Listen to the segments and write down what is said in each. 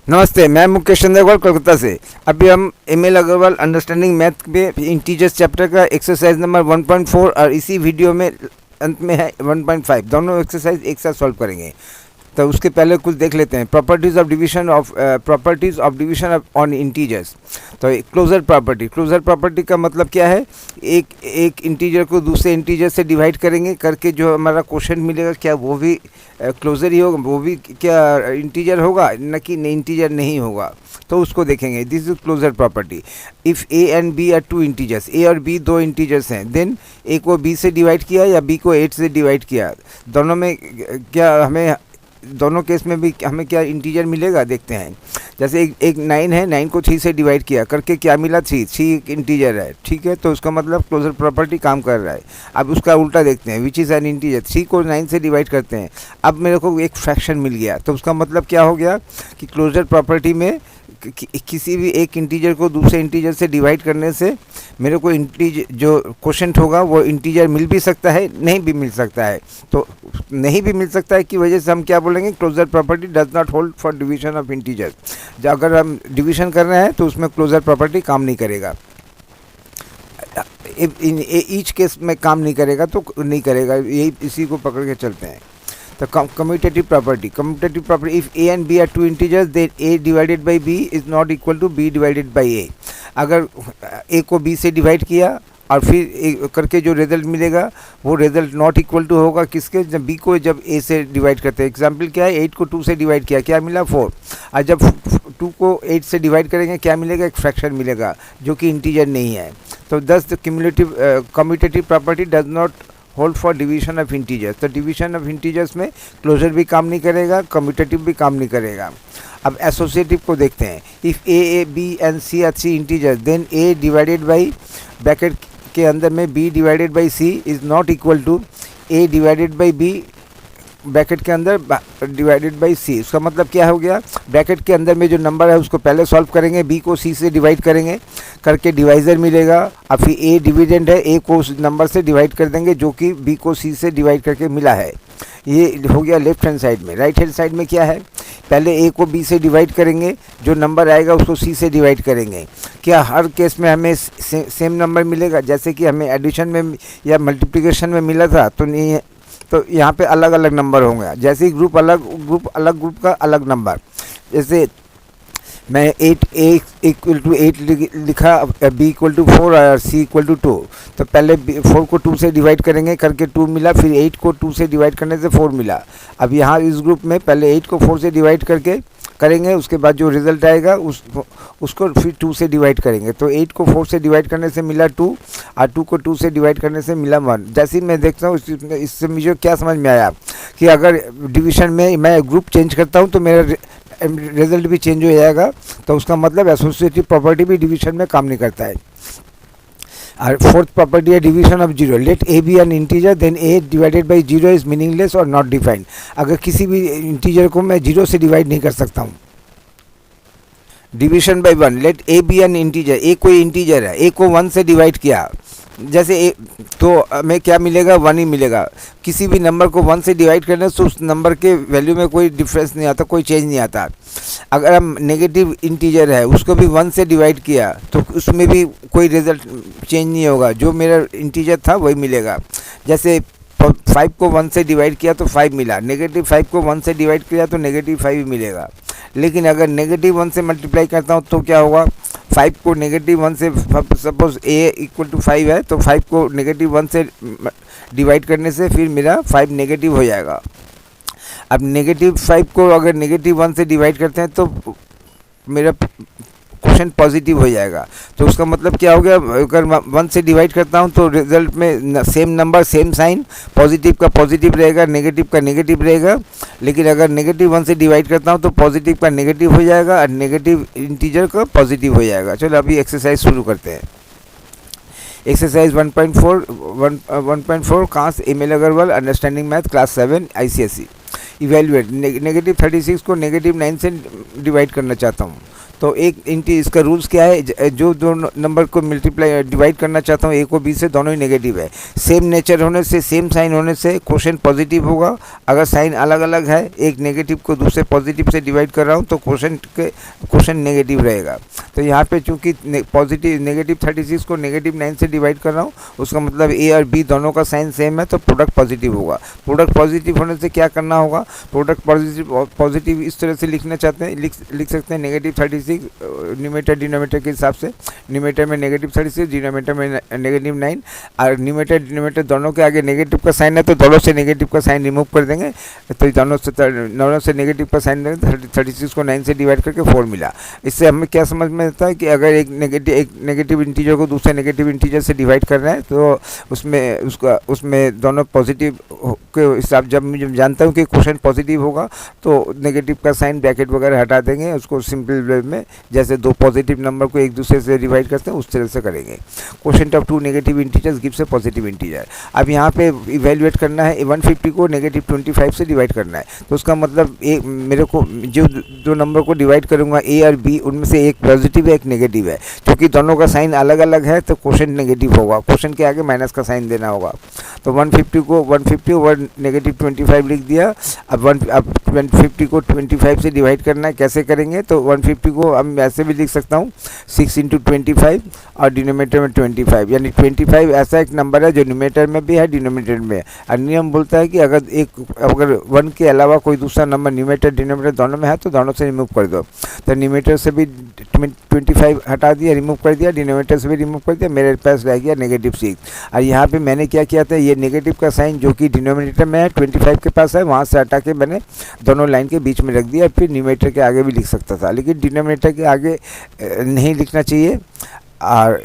नमस्ते, मैं मुकेश चंद्रगौड़ कोलकाता से। अभी हम एमएल अग्रवाल अंडरस्टैंडिंग मैथ में इंटीजर्स चैप्टर का एक्सरसाइज नंबर 1.4 और इसी वीडियो में अंत में है 1.5, दोनों एक्सरसाइज एक साथ सॉल्व करेंगे। तो उसके पहले कुछ देख लेते हैं। Properties of division on integers. तो क्लोजर प्रॉपर्टी का मतलब क्या है? एक इंटीजर को दूसरे इंटीजर से डिवाइड करेंगे, करके जो हमारा क्वेश्चन मिलेगा क्या वो भी क्लोजर ही होगा, वो भी क्या इंटीजर होगा, न कि इंटीजर नहीं होगा। तो उसको देखेंगे। This is closure property. If A and B are two integers, A और बी दो इंटीजर्स हैं, देन ए को बी से डिवाइड किया या बी को 8 से डिवाइड किया, दोनों में क्या हमें दोनों केस में भी हमें क्या इंटीजर मिलेगा देखते हैं। जैसे एक 9 है, 9 को 3 से डिवाइड किया, करके क्या मिला 3 एक इंटीजर है, ठीक है। तो उसका मतलब क्लोजर प्रॉपर्टी काम कर रहा है। अब उसका उल्टा देखते हैं, विच इज़ एन इंटीजर। 3 को 9 से डिवाइड करते हैं, अब मेरे को एक फ्रैक्शन मिल गया। तो उसका मतलब क्या हो गया कि क्लोजर प्रॉपर्टी में किसी भी एक इंटीजर को दूसरे इंटीजर से डिवाइड करने से मेरे को इंटीजर जो क्वोशंट होगा वो इंटीजर मिल भी सकता है, नहीं भी मिल सकता है। तो नहीं भी मिल सकता है की वजह से हम क्या बोलेंगे, closure property does not hold for division of integer. अगर हम डिवीजन कर रहे हैं तो उसमें क्लोजर प्रॉपर्टी काम नहीं करेगा। इन ईच केस में काम नहीं करेगा तो नहीं करेगा, यही इसी को पकड़ के चलते हैं। The commutative property, if a and b are two integers, then a divided by b is not equal to b divided by a। अगर a को b से डिवाइड किया और फिर करके जो रिजल्ट मिलेगा वो रिजल्ट नॉट इक्वल टू होगा किसके, जब b को जब a से डिवाइड करते हैं। एग्जाम्पल क्या है, 8 को 2 से डिवाइड किया, क्या मिला 4। और जब 2 को 8 से डिवाइड करेंगे क्या मिलेगा, एक फ्रैक्शन मिलेगा जो कि इंटीजर नहीं है। तो दस the commutative property does not hold for division of integers. तो डिवीजन ऑफ इंटीजर्स में क्लोजर भी काम नहीं करेगा, कम्यूटेटिव भी काम नहीं करेगा। अब एसोसिएटिव को देखते हैं। If A B and C are 3 integers, then A divided by bracket के अंदर में B divided by C is not equal to A divided by B bracket के अंदर डिवाइडेड बाई सी। उसका मतलब क्या हो गया, ब्रैकेट के अंदर में जो नंबर है उसको पहले सॉल्व करेंगे, बी को सी से डिवाइड करेंगे, करके डिवाइज़र मिलेगा। अब फिर ए डिविडेंड है, ए को उस नंबर से डिवाइड कर देंगे जो कि बी को सी से डिवाइड करके मिला है। ये हो गया लेफ्ट हैंड साइड में। राइट हैंड साइड में क्या है, पहले ए को बी से डिवाइड करेंगे, जो नंबर आएगा उसको सी से डिवाइड करेंगे। क्या हर केस में हमें सेम नंबर मिलेगा, जैसे कि हमें एडिशन में या मल्टीप्लिकेशन में मिला था तो नहीं है। तो यहाँ पे अलग अलग नंबर होंगे, जैसे ग्रुप ग्रुप का अलग नंबर। जैसे मैं 8 इक्वल टू 8 लिखा, बी इक्वल टू 4 और सी इक्वल टू 2। तो पहले 4 को 2 से डिवाइड करेंगे, करके 2 मिला, फिर 8 को 2 से डिवाइड करने से 4 मिला। अब यहाँ इस ग्रुप में पहले 8 को 4 से डिवाइड करके करेंगे, उसके बाद जो रिज़ल्ट आएगा उसको फिर 2 से डिवाइड करेंगे। तो 8 को 4 से डिवाइड करने से मिला 2 और 2 को 2 से डिवाइड करने से मिला 1। जैसे ही मैं देखता हूँ इससे मुझे क्या समझ में आया कि अगर डिवीजन में मैं ग्रुप चेंज करता हूँ तो मेरा रिजल्ट भी चेंज हो जाएगा। तो उसका मतलब एसोसिएटिव प्रॉपर्टी भी डिवीजन में काम नहीं करता है। और फोर्थ प्रॉपर्टी है division of zero. Let A be an integer, then A divided by zero is meaningless और नॉट डिफाइंड। अगर किसी भी इंटीजर को मैं जीरो से डिवाइड नहीं कर सकता हूँ। Division by 1, let A be an integer, A कोई इंटीजर है, ए को 1 से डिवाइड किया, जैसे ए, तो हमें क्या मिलेगा, 1 ही मिलेगा। किसी भी नंबर को 1 से डिवाइड करने से उस नंबर के वैल्यू में कोई डिफरेंस नहीं आता, कोई चेंज नहीं आता। अगर हम नेगेटिव इंटीजर है उसको भी 1 से डिवाइड किया तो उसमें भी कोई रिजल्ट चेंज नहीं होगा, जो मेरा इंटीजर था वही मिलेगा। जैसे 5 को 1 से डिवाइड किया तो 5 मिला, नेगेटिव 5 को 1 से डिवाइड किया तो नेगेटिव 5 ही मिलेगा। लेकिन अगर नेगेटिव 1 से मल्टीप्लाई करता हूँ तो क्या होगा, 5 को नेगेटिव 1 से, सपोज ए इक्वल टू 5 है तो 5 को नेगेटिव 1 से डिवाइड करने से फिर मेरा 5 नेगेटिव हो जाएगा। अब नेगेटिव 5 को अगर नेगेटिव 1 से डिवाइड करते हैं तो मेरा क्वेश्चन पॉजिटिव हो जाएगा। तो उसका मतलब क्या हो गया, अगर 1 से डिवाइड करता हूं तो रिजल्ट में same number same sign, positive का पॉजिटिव रहेगा, नेगेटिव का नेगेटिव रहेगा। लेकिन अगर नेगेटिव 1 से डिवाइड करता हूं तो पॉजिटिव का नेगेटिव हो जाएगा और नेगेटिव इंटीजर का पॉजिटिव हो जाएगा। चलो अभी एक्सरसाइज शुरू करते हैं। एक्सरसाइज 1.4 कांस ML Aggarwal understanding math class 7 ICSE। Evaluate negative 36 को नेगेटिव 9 से डिवाइड करना चाहता हूँ। तो एक इसका रूल्स क्या है, जो दो नंबर को मल्टीप्लाई डिवाइड करना चाहता हूँ ए को बी से, दोनों ही नेगेटिव है। सेम नेचर होने से, सेम साइन होने से क्वोशेंट पॉजिटिव होगा। अगर साइन अलग अलग है, एक नेगेटिव को दूसरे पॉजिटिव से डिवाइड कर रहा हूँ तो क्वोशेंट नेगेटिव रहेगा। तो यहाँ पे चूंकि पॉजिटिव नेगेटिव 36 को नेगेटिव 9 से डिवाइड कर रहा हूँ, उसका मतलब ए और बी दोनों का साइन सेम है, तो प्रोडक्ट पॉजिटिव होगा। प्रोडक्ट पॉजिटिव होने से क्या करना होगा, प्रोडक्ट पॉजिटिव इस तरह से लिखना चाहते हैं, लिख सकते हैं नेगेटिव 36 न्यूमेटर डिनोमीटर के हिसाब से। न्यूमेटर में नेगेटिव 36, डिनोमीटर में नेगेटिव 9, और न्यूमेटर डिनोमीटर दोनों के आगे नेगेटिव का साइन है तो दोनों से नेगेटिव का साइन रिमूव कर देंगे, तो दोनों से नेगेटिव का साइन देंगे। 36 को 9 से डिवाइड करके 4 मिला। इससे हमें क्या समझ में आता है कि अगर एक नेगेटिव इंटीजर को दूसरे नेगेटिव इंटीजर से डिवाइड कर रहे हैं तो उसमें दोनों पॉजिटिव के हिसाब, जब मैं जानता हूँ कि क्वोशेंट पॉजिटिव होगा तो नेगेटिव का साइन ब्रैकेट वगैरह हटा देंगे, उसको सिंपल वे में जैसे दो पॉजिटिव नंबर को एक दूसरे से डिवाइड करते हैं उस तरह से करेंगे। Quotient of two negative integers gives a positive integer. अब यहाँ पे इवेल्युएट करना है, 150 को नेगेटिव 25 से डिवाइड करना है, तो उसका मतलब मेरे को जो दो नंबर को डिवाइड करूँगा ए और बी, उनमें से एक पॉजिटिव है एक नेगेटिव है। क्योंकि दोनों का साइन अलग अलग है तो क्वोशेंट नेगेटिव होगा, क्वोशेंट के आगे माइनस का साइन देना होगा। तो 150 को 150 ओवर नेगेटिव 25 लिख दिया। अब 150 को 25 से डिवाइड करना है, कैसे करेंगे, तो 150 को हम ऐसे भी लिख सकता हूँ 6 × 25 और डिनोमीटर में 25, यानी 25 ऐसा एक नंबर है जो न्यूमेटर में भी है डिनोमीटर में है। और नियम बोलता है कि अगर 1 के अलावा कोई दूसरा नंबर न्यूमेटर डिनोमीटर दोनों में है तो दोनों से रिमूव कर दो। तो न्यूमेटर से भी 25 हटा दिया, रिमूव कर दिया, डिनोमीटर से भी रिमूव कर दिया, मेरे पास रह गया नेगेटिव 6। और यहाँ पे मैंने क्या किया था, ये नेगेटिव का साइन जो कि डिनोमिनेटर में है 25 के पास है, वहाँ से हटा के मैंने दोनों लाइन के बीच में रख दिया। फिर न्यूमेटर के आगे भी लिख सकता था, लेकिन डिनोमिनेटर के आगे नहीं लिखना चाहिए। और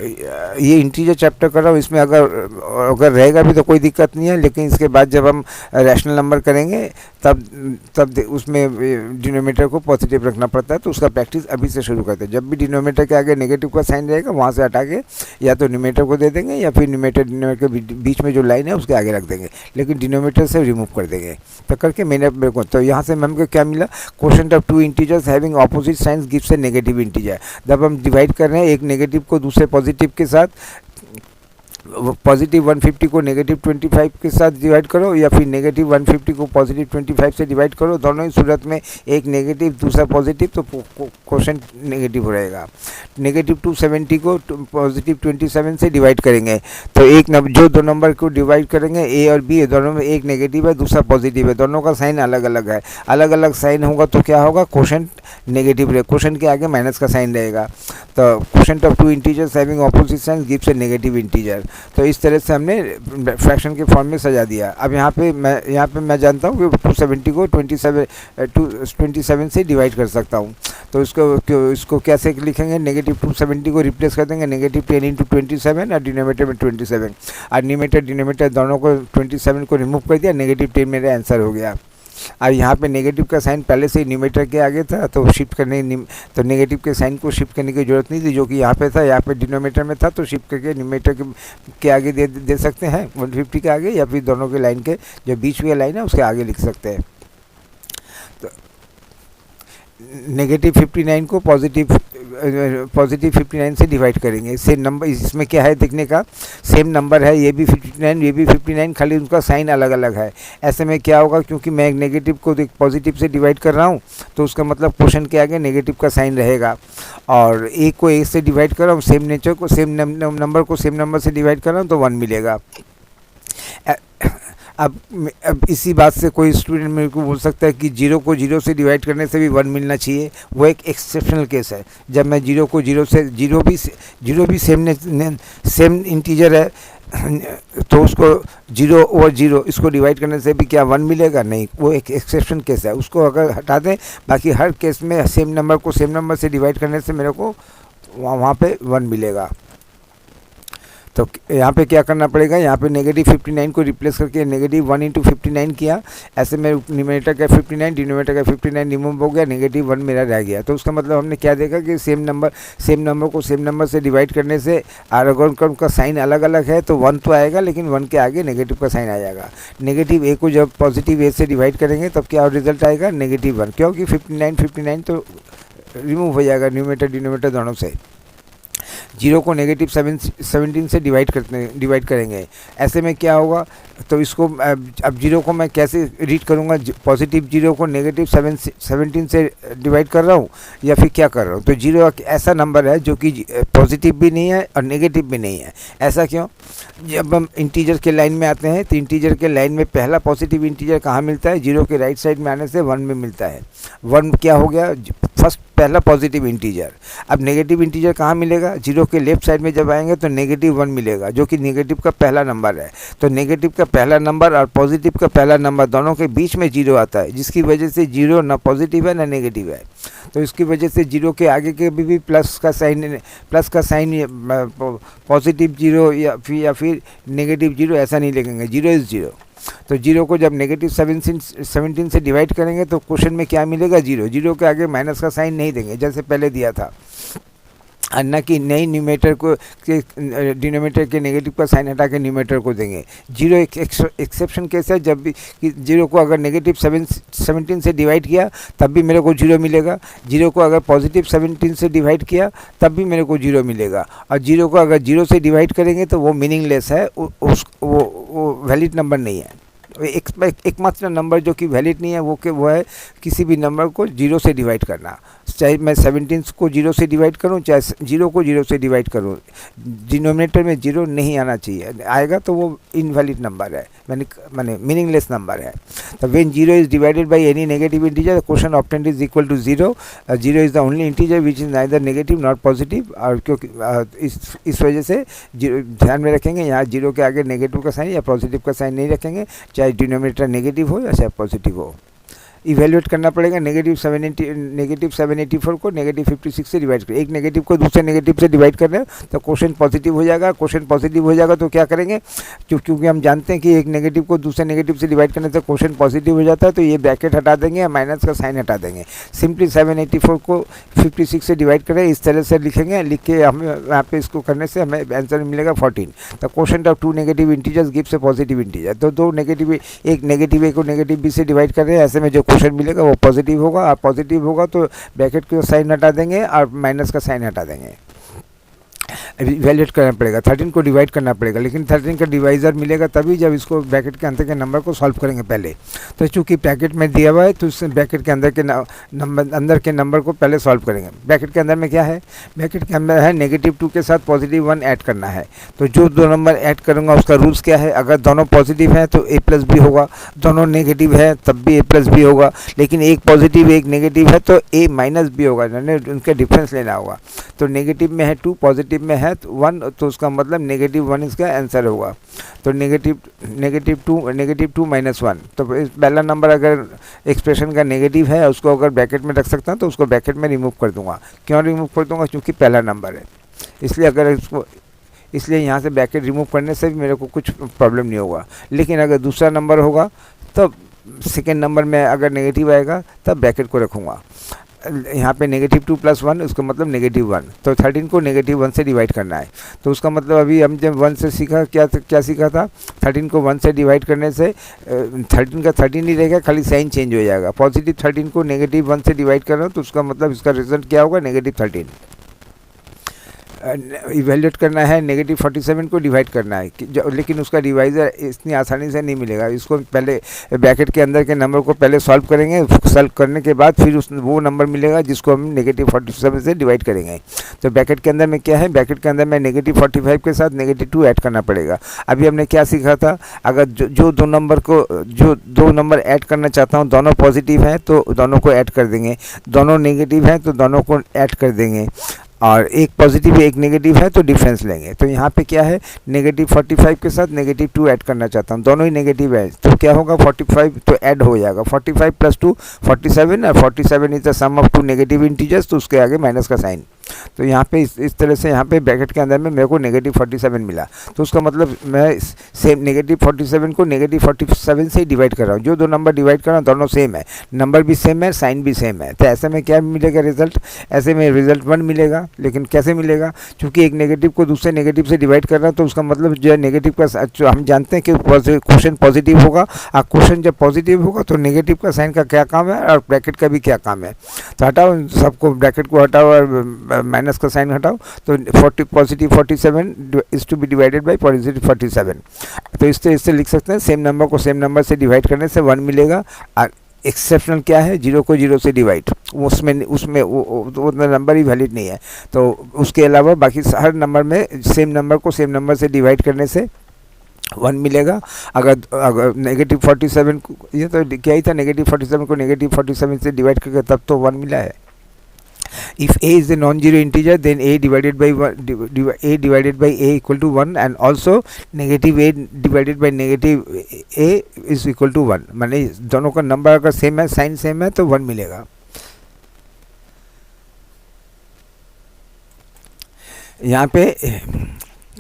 ये इंटीजर चैप्टर कर रहा हूँ, इसमें अगर रहेगा भी तो कोई दिक्कत नहीं है, लेकिन इसके बाद जब हम रैशनल नंबर करेंगे तब उसमें डिनोमीटर को पॉजिटिव रखना पड़ता है। तो उसका प्रैक्टिस अभी से शुरू करते हैं। जब भी डिनोमीटर के आगे नेगेटिव का साइन रहेगा वहाँ से हटा के या तो न्यूमेटर को दे देंगे या फिर न्यूमेटर के बीच में जो लाइन है उसके आगे रख देंगे, लेकिन डिनोमीटर से रिमूव कर देंगे। तो करके मेरे को तो यहाँ से हमको क्या मिला, quotient of two integers having opposite signs gives a negative integer. जब हम डिवाइड कर रहे हैं एक नेगेटिव को दूसरे पॉजिटिव के साथ, पॉजिटिव 150 को नेगेटिव 25 के साथ डिवाइड करो या फिर नेगेटिव 150 को पॉजिटिव 25 से डिवाइड करो, दोनों ही सूरत में एक नेगेटिव दूसरा पॉजिटिव तो क्वोशेंट नेगेटिव रहेगा। नेगेटिव 270 को पॉजिटिव 27 से डिवाइड करेंगे तो जो दो नंबर को डिवाइड करेंगे ए और बी, दोनों में एक नेगेटिव है दूसरा पॉजिटिव है, दोनों का साइन अलग अलग है। अलग अलग साइन होगा तो क्या होगा, क्वोशेंट नेगेटिव रहेगा, क्वोशेंट के आगे माइनस का साइन रहेगा। तो quotient of two integers having opposite signs gives a negative integer. तो इस तरह से हमने फ्रैक्शन के फॉर्म में सजा दिया। अब यहाँ पे मैं जानता हूँ कि 270 को 27 से डिवाइड कर सकता हूँ। तो इसको कैसे लिखेंगे, नेगेटिव 270 को रिप्लेस कर देंगे नेगेटिव 10 × 27 और डिनोमीटर में 27, और न्यूमेटर दोनों को 27 को रिमूव कर दिया, नेगेटिव 10 मेरा आंसर हो गया। अब यहाँ पे नेगेटिव का साइन पहले से ही न्यूमेटर के आगे था तो तो नेगेटिव के साइन को शिफ्ट करने की ज़रूरत नहीं थी, जो कि यहाँ पे था, यहाँ पे डिनोमीटर में था तो शिफ्ट करके न्यूमेटर के आगे दे सकते हैं 150 के आगे, या फिर दोनों के लाइन के जो बीच में लाइन है उसके आगे लिख सकते हैं। तो नेगेटिव 59 को पॉजिटिव 59 से डिवाइड करेंगे। सेम नंबर, इसमें क्या है देखने का, सेम नंबर है, ये भी 59 ये भी 59, खाली उनका साइन अलग अलग है। ऐसे में क्या होगा, क्योंकि मैं एक नेगेटिव को पॉजिटिव से डिवाइड कर रहा हूँ तो उसका मतलब क्वोशेंट के आगे नेगेटिव का साइन रहेगा, और एक को एक से डिवाइड कर रहा हूँ, सेम नेचर को सेम नंबर को सेम नंबर से डिवाइड कर रहा हूँ तो 1 मिलेगा। अब इसी बात से कोई स्टूडेंट मेरे को बोल सकता है कि 0 को 0 से डिवाइड करने से भी 1 मिलना चाहिए। वो एक एक्सेप्शनल केस है, जब मैं 0 को 0 से 0 भी सेम इंटीजर है तो उसको 0 ओवर 0 इसको डिवाइड करने से भी क्या 1 मिलेगा, नहीं, वो एक एक्सेप्शन केस है, उसको अगर हटा दें बाकी हर केस में सेम नंबर को सेम नंबर से डिवाइड करने से मेरे को वहाँ पे 1 मिलेगा। तो यहाँ पे क्या करना पड़ेगा, यहाँ पे नेगेटिव 59 को रिप्लेस करके नेगेटिव 1 × 59 किया, ऐसे में न्यूमेरेटर का 59 डिनोमीटर का 59 रिमूव हो गया, नेगेटिव 1 मेरा रह गया। तो उसका मतलब हमने क्या देखा कि सेम नंबर को सेम नंबर से डिवाइड करने से अगर उनका साइन अलग अलग है तो 1 तो आएगा, लेकिन 1 के आगे नेगेटिव का साइन आ जाएगा। नेगेटिव ए को जब पॉजिटिव ए से डिवाइड करेंगे तब क्या रिजल्ट आएगा, -1, क्योंकि 59 तो रिमूव हो जाएगा न्यूमरेटर डिनोमिनेटर दोनों से। जीरो को नेगेटिव 17 से डिवाइड करेंगे। ऐसे में क्या होगा, तो इसको अब जीरो को मैं कैसे रीड करूँगा, पॉजिटिव जीरो को नेगेटिव 17 से डिवाइड कर रहा हूँ या फिर क्या कर रहा हूँ। तो जीरो ऐसा नंबर है जो कि पॉजिटिव भी नहीं है और नेगेटिव भी नहीं है। ऐसा क्यों? जब हम इंटीजर के लाइन में आते हैं तो इंटीजर के लाइन में पहला पॉजिटिव इंटीजर कहाँ मिलता है? जीरो के राइट साइड में आने से 1 में मिलता है। 1 क्या हो गया? फर्स्ट पहला पॉजिटिव इंटीजर। अब नेगेटिव इंटीजर कहाँ मिलेगा? जीरो के लेफ्ट साइड में जब आएंगे तो -1 मिलेगा, जो कि नेगेटिव का पहला नंबर है। तो नेगेटिव का पहला नंबर और पॉजिटिव का पहला नंबर दोनों के बीच में जीरो आता है, जिसकी वजह से जीरो ना पॉजिटिव है ना नेगेटिव है। तो इसकी वजह से जीरो के आगे के भी प्लस का साइन पॉजिटिव जीरो या फिर नेगेटिव जीरो ऐसा नहीं लिखेंगे, जीरो इज़ जीरो। तो जीरो को जब नेगेटिव 17 से डिवाइड करेंगे तो क्वेश्चन में क्या मिलेगा? जीरो। जीरो के आगे माइनस का साइन नहीं देंगे जैसे पहले दिया था, और न कि नई न्यूमरेटर को के डिनोमिनेटर के नेगेटिव का साइन हटा के न्यूमरेटर को देंगे। जीरो एक एक्सेप्शन केस है, जब भी कि जीरो को अगर नेगेटिव 17 से डिवाइड किया तब भी मेरे को जीरो मिलेगा। जीरो को अगर पॉजिटिव 17 से डिवाइड किया तब भी मेरे को जीरो मिलेगा। और जीरो को अगर जीरो से डिवाइड करेंगे तो वो मीनिंगलेस है, वो वैलिड नंबर नहीं है। एकमात्र नंबर जो कि वैलिड नहीं है वो है किसी भी नंबर को जीरो से डिवाइड करना। चाहे मैं 17 को जीरो से डिवाइड करूं, चाहे जीरो को जीरो से डिवाइड करूं, डिनोमिनेटर में जीरो नहीं आना चाहिए। आएगा तो वो इनवैलिड नंबर है, माने मीनिंगलेस नंबर है। तो when zero is divided by any negative integer, the question obtained is equal to zero. Zero is the only integer which is neither negative not positive. और क्योंकि इस वजह से ध्यान में रखेंगे, यहाँ जीरो के आगे नेगेटिव का साइन या पॉजिटिव का साइन नहीं रखेंगे, चाहे डिनोमिनेटर नेगेटिव हो या चाहे पॉजिटिव हो। इवेल्युएट करना पड़ेगा नेगेटिव 784 को नेगेटिव 56 से डिवाइड करें। एक नेगेटिव को दूसरे नेगेटिव से डिवाइड कर रहे हैं तो क्वेश्चन पॉजिटिव हो जाएगा। क्वेश्चन पॉजिटिव हो जाएगा तो क्या करेंगे, क्योंकि हम जानते हैं कि एक नेगेटिव को दूसरे नेगेटिव से डिवाइड करने से क्वेश्चन पॉजिटिव हो जाता है, तो ये ब्रैकेट हटा देंगे या माइनस का साइन हटा देंगे। सिंपली 784 को 56 से डिवाइड करें, इस तरह से लिखेंगे। लिख के हमें यहाँ पे इसको करने से हमें आंसर मिलेगा 14। The question of 2 negative integers gives A positive integer. तो दो नेगेटिव, एक नेगेटिव ए को नेगेटिव बी से डिवाइड कर रहे हैं, ऐसे में जो क्वेश्चन मिलेगा वो पॉजिटिव होगा। और पॉजिटिव होगा तो ब्रैकेट का साइन हटा देंगे और माइनस का साइन हटा देंगे। इवैल्यूएट करना पड़ेगा, 13 को डिवाइड करना पड़ेगा, लेकिन 13 का डिवाइज़र मिलेगा तभी जब इसको ब्रैकेट के अंदर के नंबर को सॉल्व करेंगे पहले। तो चूँकि ब्रैकेट में दिया हुआ है तो उस ब्रैकेट के अंदर के नंबर को पहले सॉल्व करेंगे। ब्रैकेट के अंदर में क्या है? ब्रैकेट के अंदर है -2 के साथ +1 ऐड करना है। तो जो दो नंबर ऐड करूँगा उसका रूल्स क्या है? अगर दोनों पॉजिटिव हैं तो a+b होगा, दोनों नेगेटिव है तब भी a+b होगा, लेकिन एक पॉजिटिव एक नेगेटिव है तो a-b होगा, यानी उनका डिफरेंस लेना होगा। तो नेगेटिव में है 2, पॉजिटिव में है 1, तो उसका मतलब -1 इसका आंसर होगा। तो -2 -1। तो पहला नंबर अगर एक्सप्रेशन का नेगेटिव है उसको अगर ब्रैकेट में रख सकता हूँ तो उसको ब्रैकेट में रिमूव कर दूंगा। क्यों रिमूव कर दूंगा? क्योंकि पहला नंबर है, इसलिए यहाँ से ब्रैकेट रिमूव करने से भी मेरे को कुछ प्रॉब्लम नहीं होगा। लेकिन अगर दूसरा नंबर होगा तो सेकेंड नंबर में अगर नेगेटिव आएगा तब ब्रैकेट को रखूँगा। यहाँ पे -2 + 1 उसका मतलब -1। तो 13 को -1 से डिवाइड करना है। तो उसका मतलब अभी हम जब 1 से सीखा क्या सीखा था? 13 को 1 से डिवाइड करने से 13 का 13 ही रहेगा, खाली साइन चेंज हो जाएगा। पॉजिटिव 13 को -1 से डिवाइड कर रहा हूँ तो उसका मतलब इसका रिजल्ट क्या होगा? -13। इवैल्यूएट करना है, -47 को डिवाइड करना है, लेकिन उसका डिवाइज़र इतनी आसानी से नहीं मिलेगा। इसको पहले ब्रैकेट के अंदर के नंबर को पहले सॉल्व करेंगे, सॉल्व करने के बाद फिर वो नंबर मिलेगा जिसको हम -47 से डिवाइड करेंगे। तो ब्रैकेट के अंदर में क्या है? ब्रैकेट के अंदर में -45 के साथ -2 ऐड करना पड़ेगा। अभी हमने क्या सीखा था? अगर जो दो नंबर ऐड करना चाहता हूँ दोनों पॉजिटिव हैं तो दोनों को ऐड कर देंगे, दोनों नेगेटिव हैं तो दोनों को ऐड कर देंगे, और एक पॉजिटिव एक नेगेटिव है तो डिफरेंस लेंगे। तो यहाँ पे क्या है? -45 के साथ -2 ऐड करना चाहता हूँ, दोनों ही नेगेटिव है तो क्या होगा? 45 तो ऐड हो जाएगा, 45 + 2 47, और 47 is the sum of 2 negative integers, तो उसके आगे माइनस का साइन। तो यहाँ पे इस तरह से यहाँ पे ब्रैकेट के अंदर में मेरे को -47 मिला। तो उसका मतलब मैं सेम -47 को -47 से डिवाइड कर रहा हूँ। जो दो नंबर डिवाइड कर रहा हूँ दोनों सेम है, नंबर भी सेम है, साइन भी सेम है। तो ऐसे में क्या मिलेगा रिजल्ट, ऐसे में रिजल्ट 1 मिलेगा। लेकिन कैसे मिलेगा, क्योंकि एक नेगेटिव को दूसरे नेगेटिव से डिवाइड कर रहा है, तो उसका मतलब जो है नेगेटिव का, जो हम जानते हैं कि क्वेश्चन पॉजिटिव होगा, और क्वेश्चन जब पॉजिटिव होगा तो नेगेटिव का साइन का क्या काम है और ब्रैकेट का भी क्या काम है। तो हटाओ सबको, ब्रैकेट को हटाओ और माइनस का साइन हटाओ, तो +47 is to be divided by +47। तो इससे लिख सकते हैं सेम नंबर को सेम नंबर से डिवाइड करने से 1 मिलेगा। और एक्सेप्शनल क्या है, 0 को 0 से डिवाइड, उसमें वो नंबर ही वैलिड नहीं है। तो उसके अलावा बाकी हर नंबर में सेम नंबर को सेम नंबर से डिवाइड करने से 1 मिलेगा। अगर -47 को, ये तो क्या ही था, -47 को -47 से डिवाइड करके तब तो 1 मिला है। If a is a non-zero integer, then a divided by a equal to 1, and also negative a divided by negative a is equal to 1। माने दोनों का नंबर अगर सेम है, साइन सेम है, तो 1 मिलेगा। यहाँ पे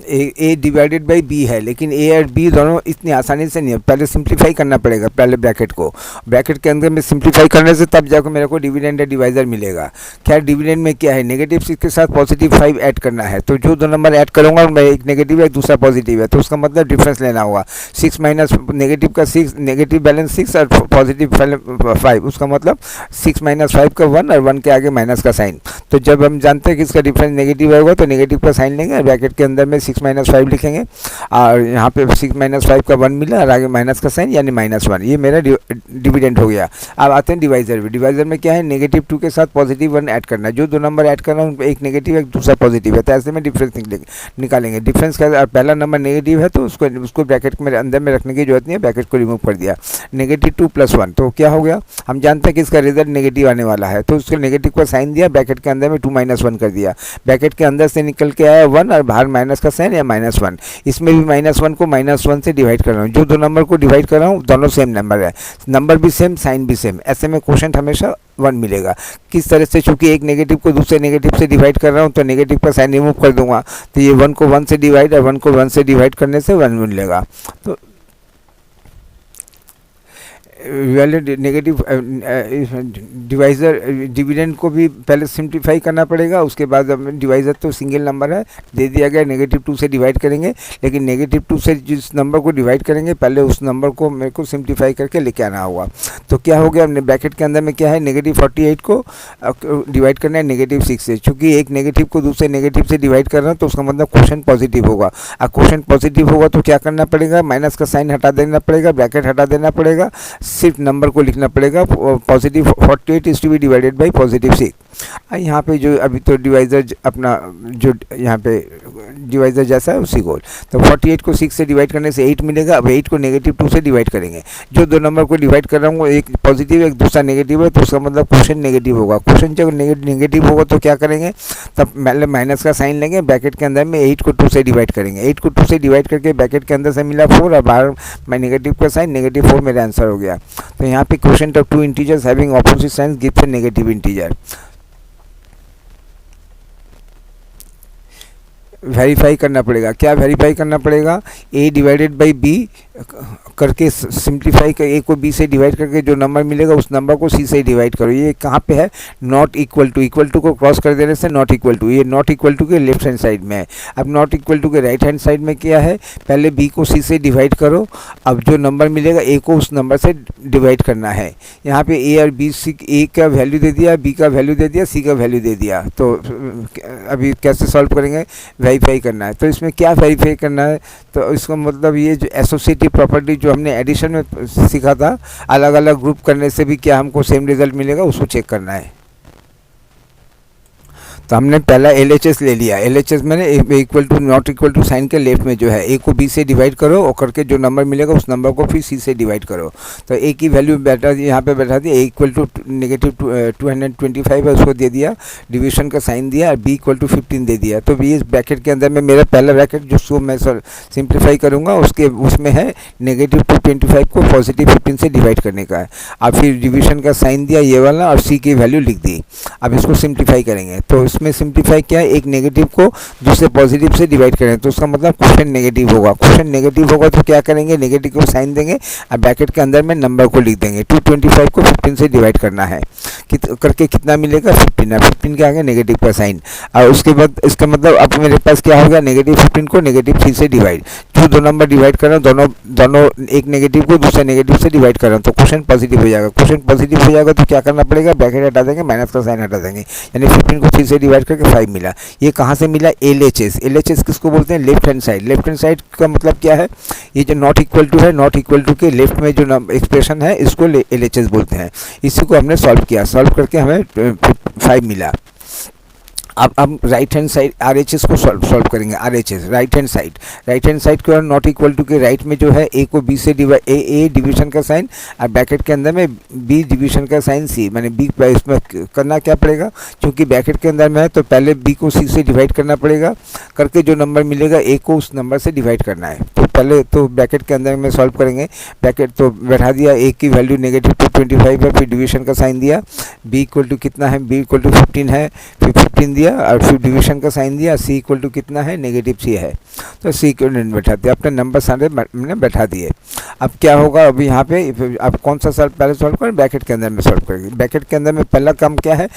ए डिवाइडेड बाई बी है, लेकिन ए और बी दोनों इतनी आसानी से नहीं है, पहले सिंप्लीफाई करना पड़ेगा। पहले ब्रैकेट को, ब्रैकेट के अंदर में सिंप्लीफाई करने से तब जाकर मेरे को डिविडेंड या डिवाइजर मिलेगा। खैर डिविडेंड में क्या है, -6 के साथ +5 ऐड करना है। तो जो दो नंबर ऐड करूँगा, मैं एक नेगेटिव है एक दूसरा पॉजिटिव है, तो उसका मतलब डिफरेंस लेना होगा। 6 माइनस नेगेटिव का 6, नेगेटिव बैलेंस 6 और पॉजिटिव 5, उसका मतलब 6 - 5 का 1 और 1 के आगे माइनस का साइन। तो जब हम जानते हैं कि इसका डिफरेंस नेगेटिव होगा तो नेगेटिव का साइन लेंगे, ब्रैकेट के अंदर में 6 - 5 लिखेंगे, और यहाँ पे 6 - 5 का 1 मिला और आगे माइनस का साइन यानी -1। ये मेरा डिविडेंड हो गया। अब आते हैं डिवाइजर में। डिवाइजर में क्या है, -2 के साथ +1 ऐड करना है। जो दो नंबर ऐड कर रहा हूँ, एक नेगेटिव है एक दूसरा पॉजिटिव है, तो ऐसे में डिफरेंस निकालेंगे। डिफरेंस का पहला नंबर नेगेटिव है तो उसको ब्रैकेट में अंदर में रखने की जरूरत नहीं है, ब्रैकेट को रिमूव कर दिया। -2 + 1 तो क्या हो गया, हम जानते हैं कि इसका रिजल्ट नेगेटिव आने वाला है, तो उसको नेगेटिव का साइन दिया, ब्रैकेट के अंदर में 2 - 1 कर दिया। ब्रैकेट के अंदर से निकल के आया 1 और बाहर माइनस का साइन या -1। इसमें भी -1 को -1 से डिवाइड कर रहा हूँ। जो दो नंबर को डिवाइड कर रहा हूँ दोनों सेम नंबर है, नंबर भी सेम, साइन भी सेम। ऐसे में क्वोशंट हमेशा 1 मिलेगा। किस तरह से, चूंकि एक नेगेटिव को दूसरे नेगेटिव से डिवाइड कर रहा हूँ तो नेगेटिव का साइन रिमूव कर दूंगा, तो ये 1 को 1 से डिवाइड और 1 को 1 से डिवाइड करने से 1 मिलेगा। तो नेगेटिव डिवाइज़र डिविडेंड को भी पहले सिंप्लीफाई करना पड़ेगा, उसके बाद डिवाइज़र तो सिंगल नंबर है, दे दिया गया, -2 से डिवाइड करेंगे, लेकिन -2 से जिस नंबर को डिवाइड करेंगे पहले उस नंबर को मेरे को सिंप्लीफाई करके लेके आना होगा। तो क्या हो गया, हमने ब्रैकेट के अंदर में क्या है, -48 को डिवाइड करना है -6 से। चूँकि एक नेगेटिव को दूसरे नेगेटिव से डिवाइड कर रहा हूँ तो उसका मतलब क्वोशंट पॉजिटिव होगा, और क्वोशंट पॉजिटिव होगा तो क्या करना पड़ेगा, माइनस का साइन हटा देना पड़ेगा, ब्रैकेट हटा देना पड़ेगा, सिर्फ नंबर को लिखना पड़ेगा। +48 is to be divided by +6। यहाँ पे जो अभी तो डिवाइज़र अपना जो यहाँ पे डिवाइज़र जैसा है उसी को, तो 48 को 6 से डिवाइड करने से 8 मिलेगा। अब 8 को -2 से डिवाइड करेंगे। जो दो नंबर को डिवाइड कर रहा हूँ, एक पॉजिटिव एक दूसरा नेगेटिव है, तो उसका मतलब क्वोशंट नेगेटिव होगा। क्वोशंट जब नेगेटिव होगा तो क्या करेंगे, तब पहले माइनस का साइन लेंगे, ब्रैकेट के अंदर में 8 को 2 से डिवाइड करेंगे। 8 को 2 से डिवाइड करके ब्रैकेट के अंदर से मिला 4 और बाहर मैं नेगेटिव का साइन -4 मेरा आंसर हो गया। तो यहाँ पे quotient of 2 integers having opposite signs gives a negative integer. Verify करना पड़ेगा। क्या वेरीफाई करना पड़ेगा, a डिवाइडेड बाई b करके सिंप्लीफाई कर, a को b से डिवाइड करके जो नंबर मिलेगा उस नंबर को c से डिवाइड करो। ये कहाँ पे है, नॉट इक्वल टू को क्रॉस कर देने से नॉट इक्वल टू, ये नॉट इक्वल टू के लेफ्ट हैंड साइड में है। अब नॉट इक्वल टू के राइट हैंड साइड में क्या है, पहले b को c से डिवाइड करो, अब जो नंबर मिलेगा a को उस नंबर से डिवाइड करना है। यहाँ पे a और b, a का वैल्यू दे दिया, b का वैल्यू दे दिया, c का वैल्यू दे दिया। तो अभी कैसे सॉल्व करेंगे, वेरीफाई करना है। तो इसमें क्या वेरीफाई करना है, तो इसका मतलब ये जो एसोसिएटिव प्रॉपर्टी जो हमने एडिशन में सीखा था, अलग अलग ग्रुप करने से भी क्या हमको सेम रिजल्ट मिलेगा, उसको चेक करना है। तो हमने पहला LHS ले लिया। LHS मैंने equal to not equal to sign के लेफ्ट में जो है, a को b से डिवाइड करो और करके जो नंबर मिलेगा उस नंबर को फिर c से डिवाइड करो। तो a की वैल्यू बैठा यहाँ पे बैठा दी, a इक्वल टू -225 है, उसको दे दिया, डिवीजन का साइन दिया, और b इक्वल टू 15 दे दिया। तो b इस ब्रैकेट के अंदर में मेरा पहला ब्रैकेट जो मैं सिंप्लीफाई करूँगा उसमें है -225 को +15 से डिवाइड करने का है। अब फिर डिवीजन का साइन दिया ये वाला और c की वैल्यू लिख दी। अब इसको सिंप्लीफाई करेंगे तो इसमें सिंप्लीफाई किया है, एक नेगेटिव को दूसरे पॉजिटिव से डिवाइड करें तो उसका मतलब क्वेश्चन नेगेटिव होगा। क्वेश्चन नेगेटिव होगा तो क्या करेंगे, नेगेटिव को साइन देंगे और ब्रैकेट के अंदर में नंबर को लिख देंगे। 225 को 15 से डिवाइड करना है, करके कितना मिलेगा 15 है, 15 के आगे नेगेटिव का साइन। और उसके बाद इसका मतलब अब मेरे पास क्या हो गया, नेगेटिव 15 को नेगेटिव 3 से डिवाइड, जो दो नंबर डिवाइड कर रहा हूँ दोनों एक नेगेटिव को दूसरे नेगेटिव से डिवाइड कर रहा हूँ तो क्वेश्चन पॉजिटिव हो जाएगा। क्वेश्चन पॉजिटिव हो जाएगा तो क्या करना पड़ेगा, ब्रैकेट हटा देंगे, माइनस का साइन हटा देंगे, यानी 15 को 3 से डिवाइड करके 5 मिला। ये कहाँ से मिला, LHS। LHS किसको बोलते हैं, left hand side. Left hand side का मतलब क्या है, ये जो नॉट इक्वल टू है, नॉट इक्वल टू के लेफ्ट में जो एक्सप्रेशन है इसको LHS बोलते हैं। इसी को हमने सॉल्व किया, सॉल्व करके हमें 5 मिला। अब राइट हैंड साइड RHS को सॉल्व करेंगे। RHS राइट हैंड साइड को नॉट इक्वल टू के राइट में जो है A को B से डिवाइड, A डिवीजन का साइन और ब्रैकेट के अंदर में B डिवीजन का साइन C, मैंने B इसमें करना क्या पड़ेगा, क्योंकि ब्रैकेट के अंदर में है तो पहले B को C से डिवाइड करना पड़ेगा, करके जो नंबर मिलेगा A को उस नंबर से डिवाइड करना है। तो पहले तो ब्रैकेट के अंदर में सॉल्व करेंगे, ब्रैकेट तो बैठा दिया, A की वैल्यू नेगेटिव 225 है, फिर डिवीजन का साइन दिया, B इक्वल टू कितना है, B इक्वल टू 15 है, फिर 15 दिया और फिर डिवीजन का साइन दिया, C इक्वल टू कितना है, नेगेटिव C है, तो C को बैठा दिया, अपने नंबर सारे मैंने बैठा दिए। अब क्या होगा, अभी यहाँ पे अब कौन सा सॉल्व पहले सॉल्व करें, ब्रैकेट के अंदर में सॉल्व करेंगे। ब्रैकेट के अंदर में पहला काम क्या है,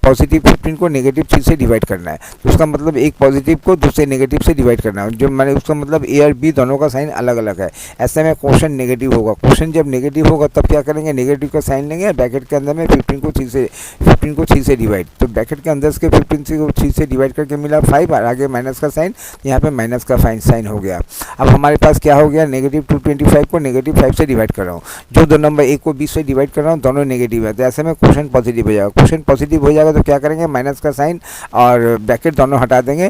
पॉजिटिव 15 को नेगेटिव 3 से डिवाइड करना है, तो उसका मतलब एक पॉजिटिव को दूसरे नेगेटिव से डिवाइड करना है, जो मैंने उसका मतलब A और B दोनों का साइन अलग अलग है। ऐसे में क्वेश्चन नेगेटिव होगा। क्वेश्चन जब नेगेटिव होगा तब क्या करेंगे, नेगेटिव का साइन लेंगे, ब्रैकेट के अंदर में 15 को 3 से डिवाइड, तो ब्रैकेट के अंदर के 15 को 3 से डिवाइड करके मिला 5 और आगे माइनस का साइन, यहाँ पे माइनस का साइन हो गया। अब हमारे पास क्या हो गया, नेगेटिव 225 को नेगेटिव 5 से डिवाइड कर रहा हूँ, जो दो नंबर A को B से डिवाइड कर रहा हूँ दोनों नेगेटिव है, तो ऐसे में क्वेश्चन पॉजिटिव हो जाएगा। क्वेश्चन पॉजिटिव हो जाएगा तो क्या करेंगे, माइनस का साइन और ब्रैकेट दोनों हटा देंगे,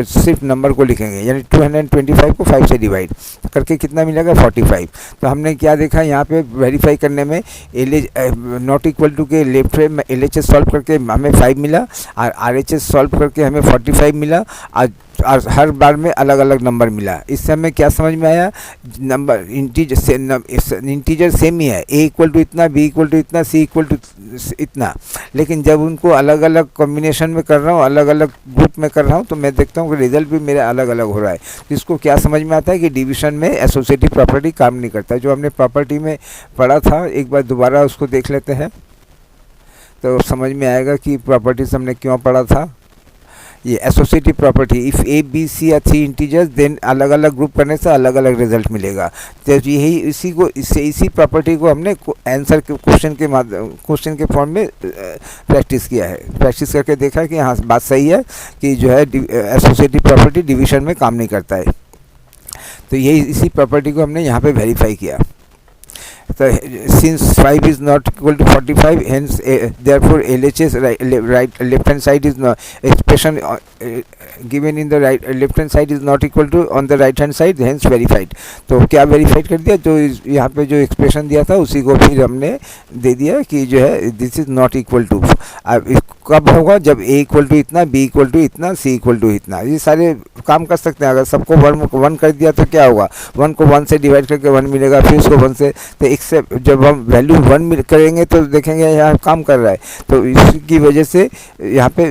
सिर्फ नंबर को लिखेंगे, यानी 225 को 5 से डिवाइड करके कितना मिलेगा 45। तो हमने क्या देखा यहाँ पे वेरीफाई करने में, नॉट इक्वल टू के लेफ्ट में LHS सॉल्व करके हमें 5 मिला और RHS सॉल्व करके हमें 45 मिला और हर बार में अलग अलग नंबर मिला। इससे हमें क्या समझ में आया, नंबर इंटीजर सेम ही है, A इक्वल टू इतना, B इक्वल टू इतना, C इक्वल टू इतना, लेकिन जब उनको अलग अलग कॉम्बिनेशन में कर रहा हूँ, अलग अलग ग्रुप में कर रहा हूँ, तो मैं देखता हूँ कि रिजल्ट भी मेरा अलग अलग हो रहा है। तो इसको क्या समझ में आता है कि डिवीजन में एसोसिएटिव प्रॉपर्टी काम नहीं करता है। जो हमने प्रॉपर्टी में पढ़ा था, एक बार दोबारा उसको देख लेते हैं तो समझ में आएगा कि प्रॉपर्टीज हमने क्यों पढ़ा था। ये associative property, if A, B, C या 3 इंटीजर्स, देन अलग अलग ग्रुप करने से अलग अलग रिजल्ट मिलेगा। तो यही इसी प्रॉपर्टी को हमने आंसर क्वेश्चन के फॉर्म में प्रैक्टिस किया है, प्रैक्टिस करके देखा कि हाँ बात सही है कि जो है एसोसिएटिव प्रॉपर्टी डिवीजन में काम नहीं करता है। तो यही इसी प्रॉपर्टी को हमने यहाँ पे वेरीफाई किया। So since 5 is not equal to 45, hence therefore LHS left hand side is not expression given in the left hand side is not equal to on the right hand side, hence verified। तो क्या verified कर दिया, जो यहाँ पे जो expression दिया था उसी को फिर हमने दे दिया कि जो है this is not equal to. अब कब होगा, जब A इक्वल टू इतना, B इक्वल टू इतना, C इक्वल टू इतना, ये सारे काम कर सकते हैं। अगर सबको 1 कर दिया तो क्या होगा, 1 को 1 से डिवाइड करके 1 मिलेगा, फिर उसको 1 से, तो एक से जब हम वैल्यू 1 करेंगे तो देखेंगे यहाँ काम कर रहा है। तो इसकी वजह से यहाँ पे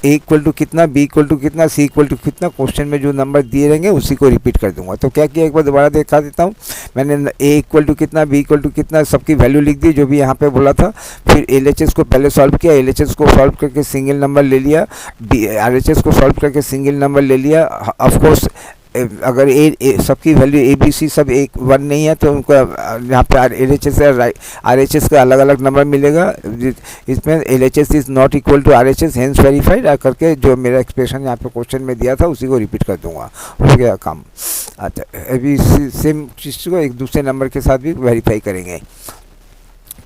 A इक्वल टू कितना, B इक्वल टू कितना, C इक्वल टू कितना, क्वेश्चन में जो नंबर दिए रहेंगे उसी को रिपीट कर दूंगा। तो क्या किया, एक बार दोबारा दिखा देता हूँ। मैंने A इक्वल टू कितना, B इक्वल टू कितना, सबकी वैल्यू लिख दी जो भी यहाँ पे बोला था। फिर LHS को पहले सॉल्व किया, LHS को सॉल्व करके सिंगल नंबर ले लिया, RHS को सॉल्व करके सिंगल नंबर ले लिया। ऑफकोर्स अगर सबकी वैल्यू A, B, C सब 1 नहीं है तो उनको यहाँ पे LHS है, RHS का अलग अलग नंबर मिलेगा। इसमें LHS is not equal to RHS, hence verified करके जो मेरा एक्सप्रेशन यहाँ पे क्वेश्चन में दिया था उसी को रिपीट कर दूंगा, हो गया काम। अच्छा, अभी सेम चीज़ को एक दूसरे नंबर के साथ भी वेरीफाई करेंगे।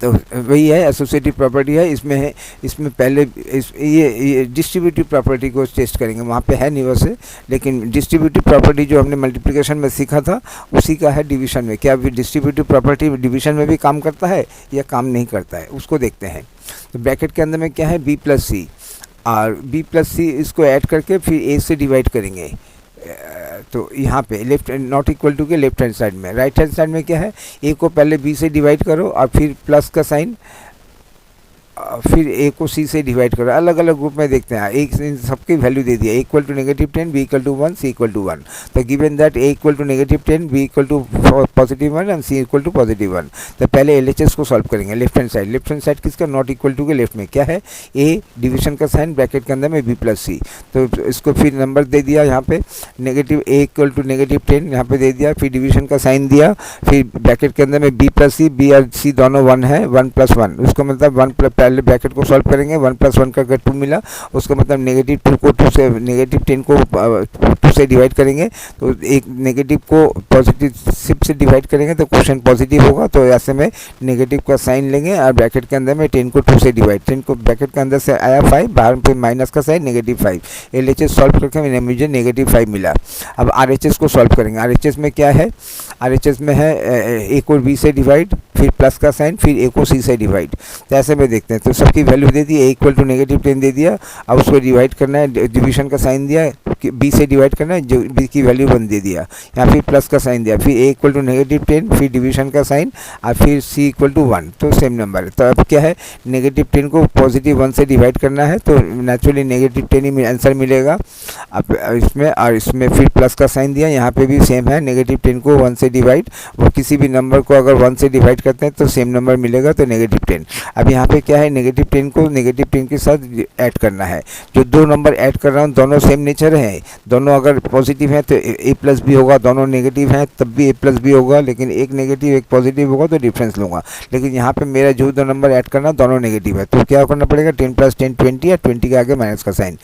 तो वही है एसोसिएटिव प्रॉपर्टी है, इसमें पहले ये डिस्ट्रीब्यूटिव प्रॉपर्टी को टेस्ट करेंगे। वहाँ पे है नहीं वैसे, लेकिन डिस्ट्रीब्यूटिव प्रॉपर्टी जो हमने मल्टीप्लिकेशन में सीखा था उसी का है डिवीजन में। क्या डिस्ट्रीब्यूटिव प्रॉपर्टी डिवीजन में भी काम करता है या काम नहीं करता है, उसको देखते हैं। तो ब्रैकेट के अंदर में क्या है, B प्लस C, और B प्लस C इसको ऐड करके फिर A से डिवाइड करेंगे। तो यहाँ पे लेफ्ट नॉट इक्वल टू के लेफ्ट हैंड साइड में, राइट हैंड साइड में क्या है, A को पहले B से डिवाइड करो और फिर प्लस का साइन फिर ए को सी से डिवाइड करो, अलग अलग ग्रुप में देखते हैं। एक सबकी वैल्यू दे दिया, A equal to -10, B equal to 1, C equal to 1। तो given that A equal to -10, B equal to +1 and C equal to +1। तो पहले एलएचएस को सॉल्व करेंगे। लेफ्ट हैंड साइड किसका, नॉट इक्वल टू के लेफ्ट में क्या है, ए डिवीजन का साइन ब्रैकेट के अंदर में बी प्लस सी। तो इसको फिर नंबर दे दिया यहाँ पे, नेगेटिव ए इक्वल टू -10 यहाँ पे दे दिया, फिर डिवीजन का साइन दिया, फिर ब्रैकेट के अंदर में बी प्लस सी, बी और सी दोनों 1 है, 1 + 1, उसको मतलब 1 पहले ब्रैकेट को सॉल्व करेंगे, 1 + 1 का अगर 2 मिला, उसका मतलब -2 को 2 से, -10 को 2 से डिवाइड करेंगे, तो एक नेगेटिव को पॉजिटिव सिर्फ से डिवाइड करेंगे तो क्वेश्चन पॉजिटिव होगा। तो ऐसे में नेगेटिव का साइन लेंगे और ब्रैकेट के अंदर में 10 को 2 से डिवाइड, 10 को ब्रैकेट के अंदर से आया 5, बाहर पे माइनस का साइन -5। एलएचएस सॉल्व करके मुझे -5 मिला। अब आरएचएस को सॉल्व करेंगे। आरएचएस में क्या है, आरएचएस में है ए को बी से डिवाइड, फिर प्लस का साइन, फिर ए को सी से डिवाइड। तो ऐसे में देखते हैं, तो सबकी वैल्यू दे दी, ए इक्वल टू -10 दे दिया, अब उसको डिवाइड करना है, डिवीजन का साइन दिया, बी से डिवाइड करना है, जो बी की वैल्यू 1 दे दिया, यहाँ फिर प्लस का साइन दिया, फिर ए इक्वल टू -10, फिर डिवीजन का साइन और फिर सी इक्वल टू 1, तो सेम नंबर है। तो अब क्या है, -10 को +1 से डिवाइड करना है, तो नेचुरली -10 ही आंसर मिलेगा। अब इसमें और इसमें फिर प्लस का साइन दिया, यहाँ पे भी सेम है, -10 को 1 से डिवाइड, वो किसी भी नंबर को अगर 1 से डिवाइड करते हैं तो सेम नंबर मिलेगा, तो -10। अब यहाँ पे क्या है, -10 को -10 के साथ ऐड करना है। जो दो नंबर ऐड कर रहा हूँ दोनों सेम नेचर हैं, दोनों अगर पॉजिटिव हैं तो ए प्लस भी होगा, दोनों नेगेटिव हैं तब भी ए प्लस भी होगा, लेकिन एक नेगेटिव एक पॉजिटिव होगा तो डिफरेंस लूँगा। लेकिन यहाँ पे मेरा जो दो नंबर ऐड करना दोनों नेगेटिव है, तो क्या करना पड़ेगा, 10 + 10 20 या 20 के आगे माइनस का साइन।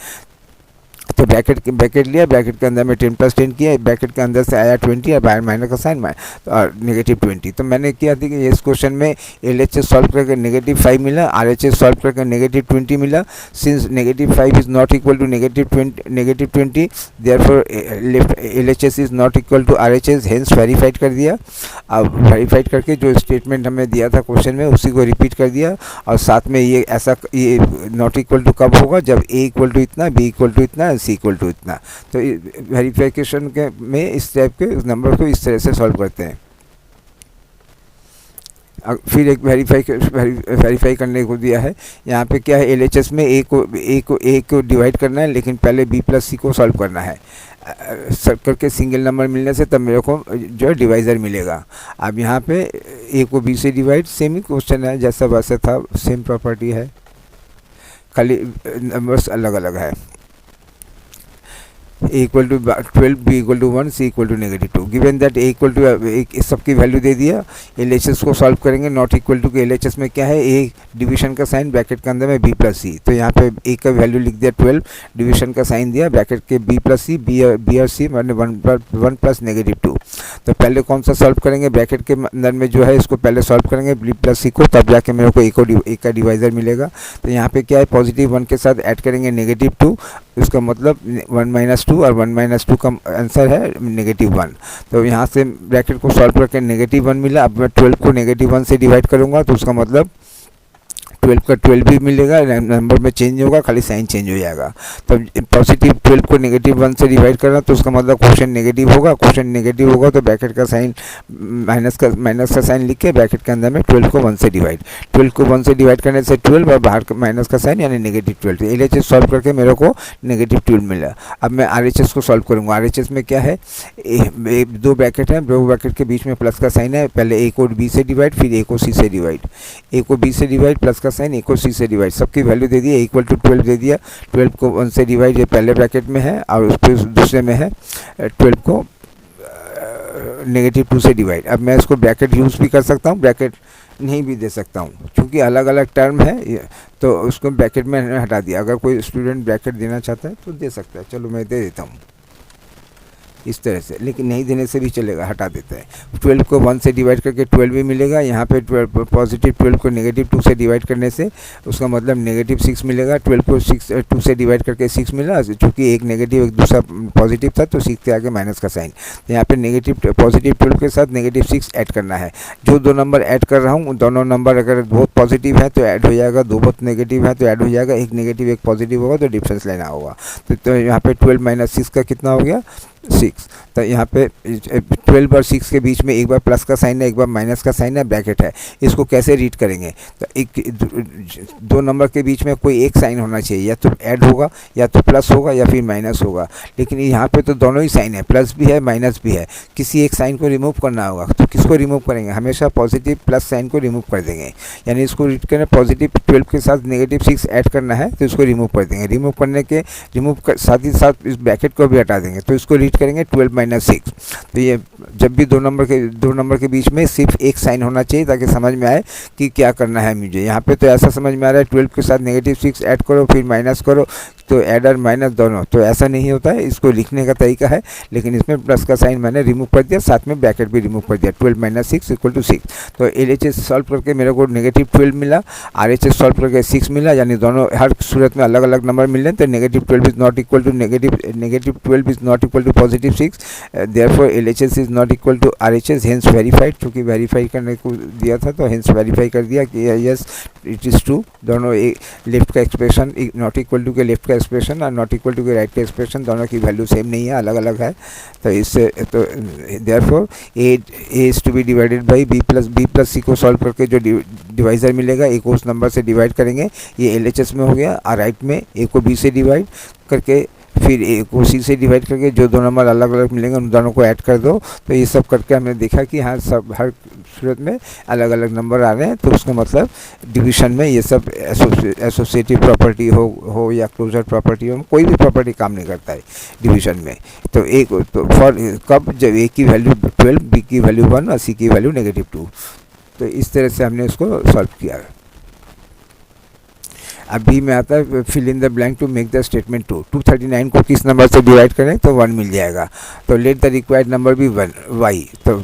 तो ब्रैकेट लिया, ब्रैकेट के अंदर में 10 + 10 किया, ब्रैकेट के अंदर से आया 20 और बाहर माइनस का साइन और -20। तो मैंने किया थी कि इस क्वेश्चन में एलएचएस सॉल्व करके -5 मिला, आरएचएस सॉल्व करके -20 मिला। Since -5 is not equal to -20, therefore LHS is not equal to RHS, hence verified कर दिया। अब वेरीफाइड करके जो स्टेटमेंट हमें दिया था क्वेश्चन में उसी को रिपीट कर दिया, और साथ में ये नॉट इक्वल टू कब होगा, जब ए इक्वल टू इतना, बी इक्वल टू इतना, सी इक्वल टू इतना। तो वेरिफिकेशन के में इस टाइप के नंबर को इस तरह से सॉल्व करते हैं। फिर एक वेरीफाई करने को दिया है, यहाँ पे क्या है, एलएचएस में ए को डिवाइड करना है, लेकिन पहले बी प्लस सी को सॉल्व करना है। सर्कल के सिंगल नंबर मिलने से तब मेरे को जो है डिवाइज़र मिलेगा। अब यहाँ पे ए को बी से डिवाइड, सेम ही क्वेश्चन है जैसा वैसे था, सेम प्रॉपर्टी है, खाली नंबर्स अलग अलग है। A equal to 12, B equal to 1, C equal to -2। Given that A equal to सबकी वैल्यू दे दिया, एलएचएस को सॉल्व करेंगे। नॉट इक्वल टू के एलएचएस में क्या है, ए डिवीजन का साइन ब्रैकेट के अंदर में बी प्लस सी, तो यहाँ पे ए का वैल्यू लिख दिया 12, डिवीजन का साइन दिया, ब्रैकेट के बी प्लस सी, बी और सी मैंने 1 + -2। तो पहले कौन सा सॉल्व करेंगे, ब्रैकेट के अंदर में जो है इसको पहले सॉल्व करेंगे बी प्लस सी को, तब जाके मेरे को ए का डिवाइज़र मिलेगा। तो यहाँ पे क्या है, +1 के साथ ऐड करेंगे -2, उसका मतलब 1 - 2 और 1 - 2 का आंसर है -1। तो यहाँ से ब्रैकेट को सॉल्व करके -1 मिला। अब मैं 12 को -1 से डिवाइड करूँगा तो उसका मतलब 12 का 12 भी मिलेगा, नंबर में चेंज होगा, खाली साइन चेंज हो जाएगा। तो पॉजिटिव 12 को -1 से डिवाइड करना तो उसका मतलब क्वेश्चन नेगेटिव होगा, क्वेश्चन नेगेटिव होगा तो ब्रैकेट का साइन माइनस का साइन लिख के ब्रैकेट के अंदर में 12 को 1 से डिवाइड, 12 को 1 से डिवाइड करने से 12 और बाहर का माइनस का साइन यानी -12। एलएचएस सॉल्व करके मेरे को -12 मिला। अब मैं आरएचएस को सॉल्व करूँगा। आरएचएस में क्या है, दो ब्रैकेट है, दो ब्रैकेट के बीच में प्लस का साइन है, पहले ए को बी से डिवाइड, फिर ए को सी से डिवाइड, ए को बी से डिवाइड, प्लस का साइन, ए को सी से डिवाइड, सबकी वैल्यू दे दी, इक्वल टू 12 दे दिया। 12 को 1 से डिवाइड, ये पहले ब्रैकेट में है और उस पर दूसरे में है 12 को -2 से डिवाइड। अब मैं इसको ब्रैकेट यूज़ भी कर सकता हूँ, ब्रैकेट नहीं भी दे सकता हूँ, क्योंकि अलग अलग टर्म है तो उसको ब्रैकेट में हटा दिया। अगर कोई स्टूडेंट ब्रैकेट देना चाहता है तो दे सकता है, चलो मैं दे देता हूँ इस तरह से, लेकिन नहीं देने से भी चलेगा, हटा देते हैं। 12 को 1 से डिवाइड करके 12 भी मिलेगा, यहाँ पे पॉजिटिव 12 को -2 से डिवाइड करने से उसका मतलब -6 मिलेगा। 12 को 2 से डिवाइड करके 6 मिला, चूँकि एक नेगेटिव एक दूसरा पॉजिटिव था तो 6 के आगे माइनस का साइन। तो यहाँ पे पॉजिटिव 12 के साथ -6 ऐड करना है। जो दो नंबर ऐड कर रहा हूँ दोनों नंबर अगर बहुत पॉजिटिव है तो ऐड हो जाएगा, दो बहुत नेगेटिव है तो ऐड हो जाएगा, एक नेगेटिव एक पॉजिटिव होगा तो डिफरेंस लेना होगा। तो यहाँ पे 12 - 6 का कितना हो गया, 6। तो यहाँ पे 12 और 6 के बीच में एक बार प्लस का साइन है, एक बार माइनस का साइन है, ब्रैकेट है। इसको कैसे रीड करेंगे? तो दो नंबर के बीच में कोई एक साइन होना चाहिए, या तो ऐड होगा, या तो प्लस होगा, या फिर माइनस होगा। लेकिन यहाँ पे तो दोनों ही साइन है, प्लस भी है माइनस भी है। किसी एक साइन को रिमूव करना होगा, तो किसको रिमूव करेंगे? हमेशा पॉजिटिव प्लस साइन को रिमूव कर देंगे। यानी इसको रीड करना, पॉजिटिव 12 के साथ नेगेटिव 6 ऐड करना है, तो इसको रिमूव कर देंगे। साथ ही साथ इस ब्रैकेट को भी हटा देंगे, तो इसको रीड करेंगे 12 माइनस 6। तो ये जब भी दो नंबर के बीच में सिर्फ एक साइन होना चाहिए, ताकि समझ में आए कि क्या करना है मुझे। यहाँ पे तो ऐसा समझ में आ रहा है 12 के साथ नेगेटिव 6 ऐड करो फिर माइनस करो, तो ऐड और माइनस दोनों, तो ऐसा नहीं होता है। इसको लिखने का तरीका है, लेकिन इसमें प्लस का साइन मैंने रिमूव कर दिया, साथ में ब्रैकेट भी रिमूव कर दिया। 12 माइनस 6 इक्वल टू 6। तो LHS सॉल्व करके मेरे को नेगेटिव 12 मिला, RHS सॉल्व करके 6 मिला। यानी दोनों हर सूरत में अलग अलग नंबर मिल रहे हैं। तो negative 12 is not equal to negative 12 is not equal to positive 6। Therefore LHS is not equal to RHS, hence verified. क्योंकि वेरीफाई करने को दिया था, तो हेंस वेरीफाई कर दिया कि यस इट इज़ ट्रू। दोनों एक लेफ्ट का एक्सप्रेशन नॉट इक्वल टू के लेफ्ट का एक्सप्रेशन और नॉट इक्वल टू के राइट का एक्सप्रेशन, दोनों की वैल्यू सेम नहीं है, अलग अलग है। तो इससे तो therefore A is to be divided by B plus C को सॉल्व करके जो डिवाइज़र मिलेगा, ए को उस नंबर से डिवाइड करेंगे। ये LHS में हो गया। और राइट में ए को बी से डिवाइड करके, फिर ए को सी से डिवाइड करके जो दो नंबर अलग अलग मिलेंगे उन दोनों को ऐड कर दो। तो ये सब करके हमने देखा कि हाँ, सब हर सूरत में अलग अलग नंबर आ रहे हैं। तो उसका मतलब डिवीजन में ये सब एसोसिएटिव प्रॉपर्टी हो या क्लोजर प्रॉपर्टी हो, कोई भी प्रॉपर्टी काम नहीं करता है डिवीजन में। तो एक तो फॉर कब, जब ए की वैल्यू 12, बी की वैल्यू 1 और सी की वैल्यू -2। तो इस तरह से हमने उसको सॉल्व किया। अभी में आता है fill in the blank to make the statement 2। 239 को किस नंबर से डिवाइड करें? तो 1 मिल जाएगा। तो लेट द रिक्वायर्ड नंबर भी 1 वाई। तो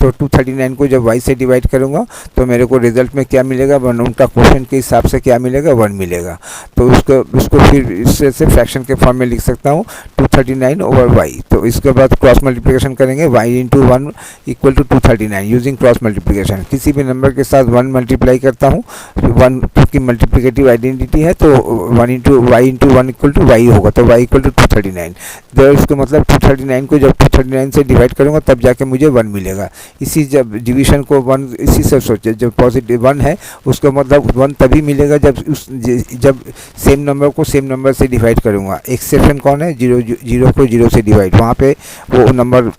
239 को जब y से डिवाइड करूँगा तो मेरे को रिजल्ट में क्या मिलेगा? 1। उनका क्वेश्चन के हिसाब से क्या मिलेगा? 1 मिलेगा। तो उसको फिर इससे फ्रैक्शन के फॉर्म में लिख सकता हूँ 239 ओवर y। तो इसके बाद क्रॉस मल्टीप्लिकेशन करेंगे, y into 1 equal to 239 using cross multiplication. किसी भी नंबर के साथ 1 मल्टीप्लाई करता हूँ, 1 क्योंकि मल्टीप्लिकेटिव आइडेंटिटी है, तो 1 into Y into 1 equal to Y होगा। तो y इक्वल टू 239। तो इसका मतलब 239 को जब 239 से डिवाइड करूँगा तब जाके मुझे 1 मिलेगा। इसी जब डिवीजन को 1 इसी से सोचे, जब पॉजिटिव 1 है उसका मतलब 1 तभी मिलेगा जब सेम नंबर को सेम नंबर से डिवाइड करूँगा। एक्सेप्शन कौन है? 0 को 0 से डिवाइड, वहाँ पे वो नंबर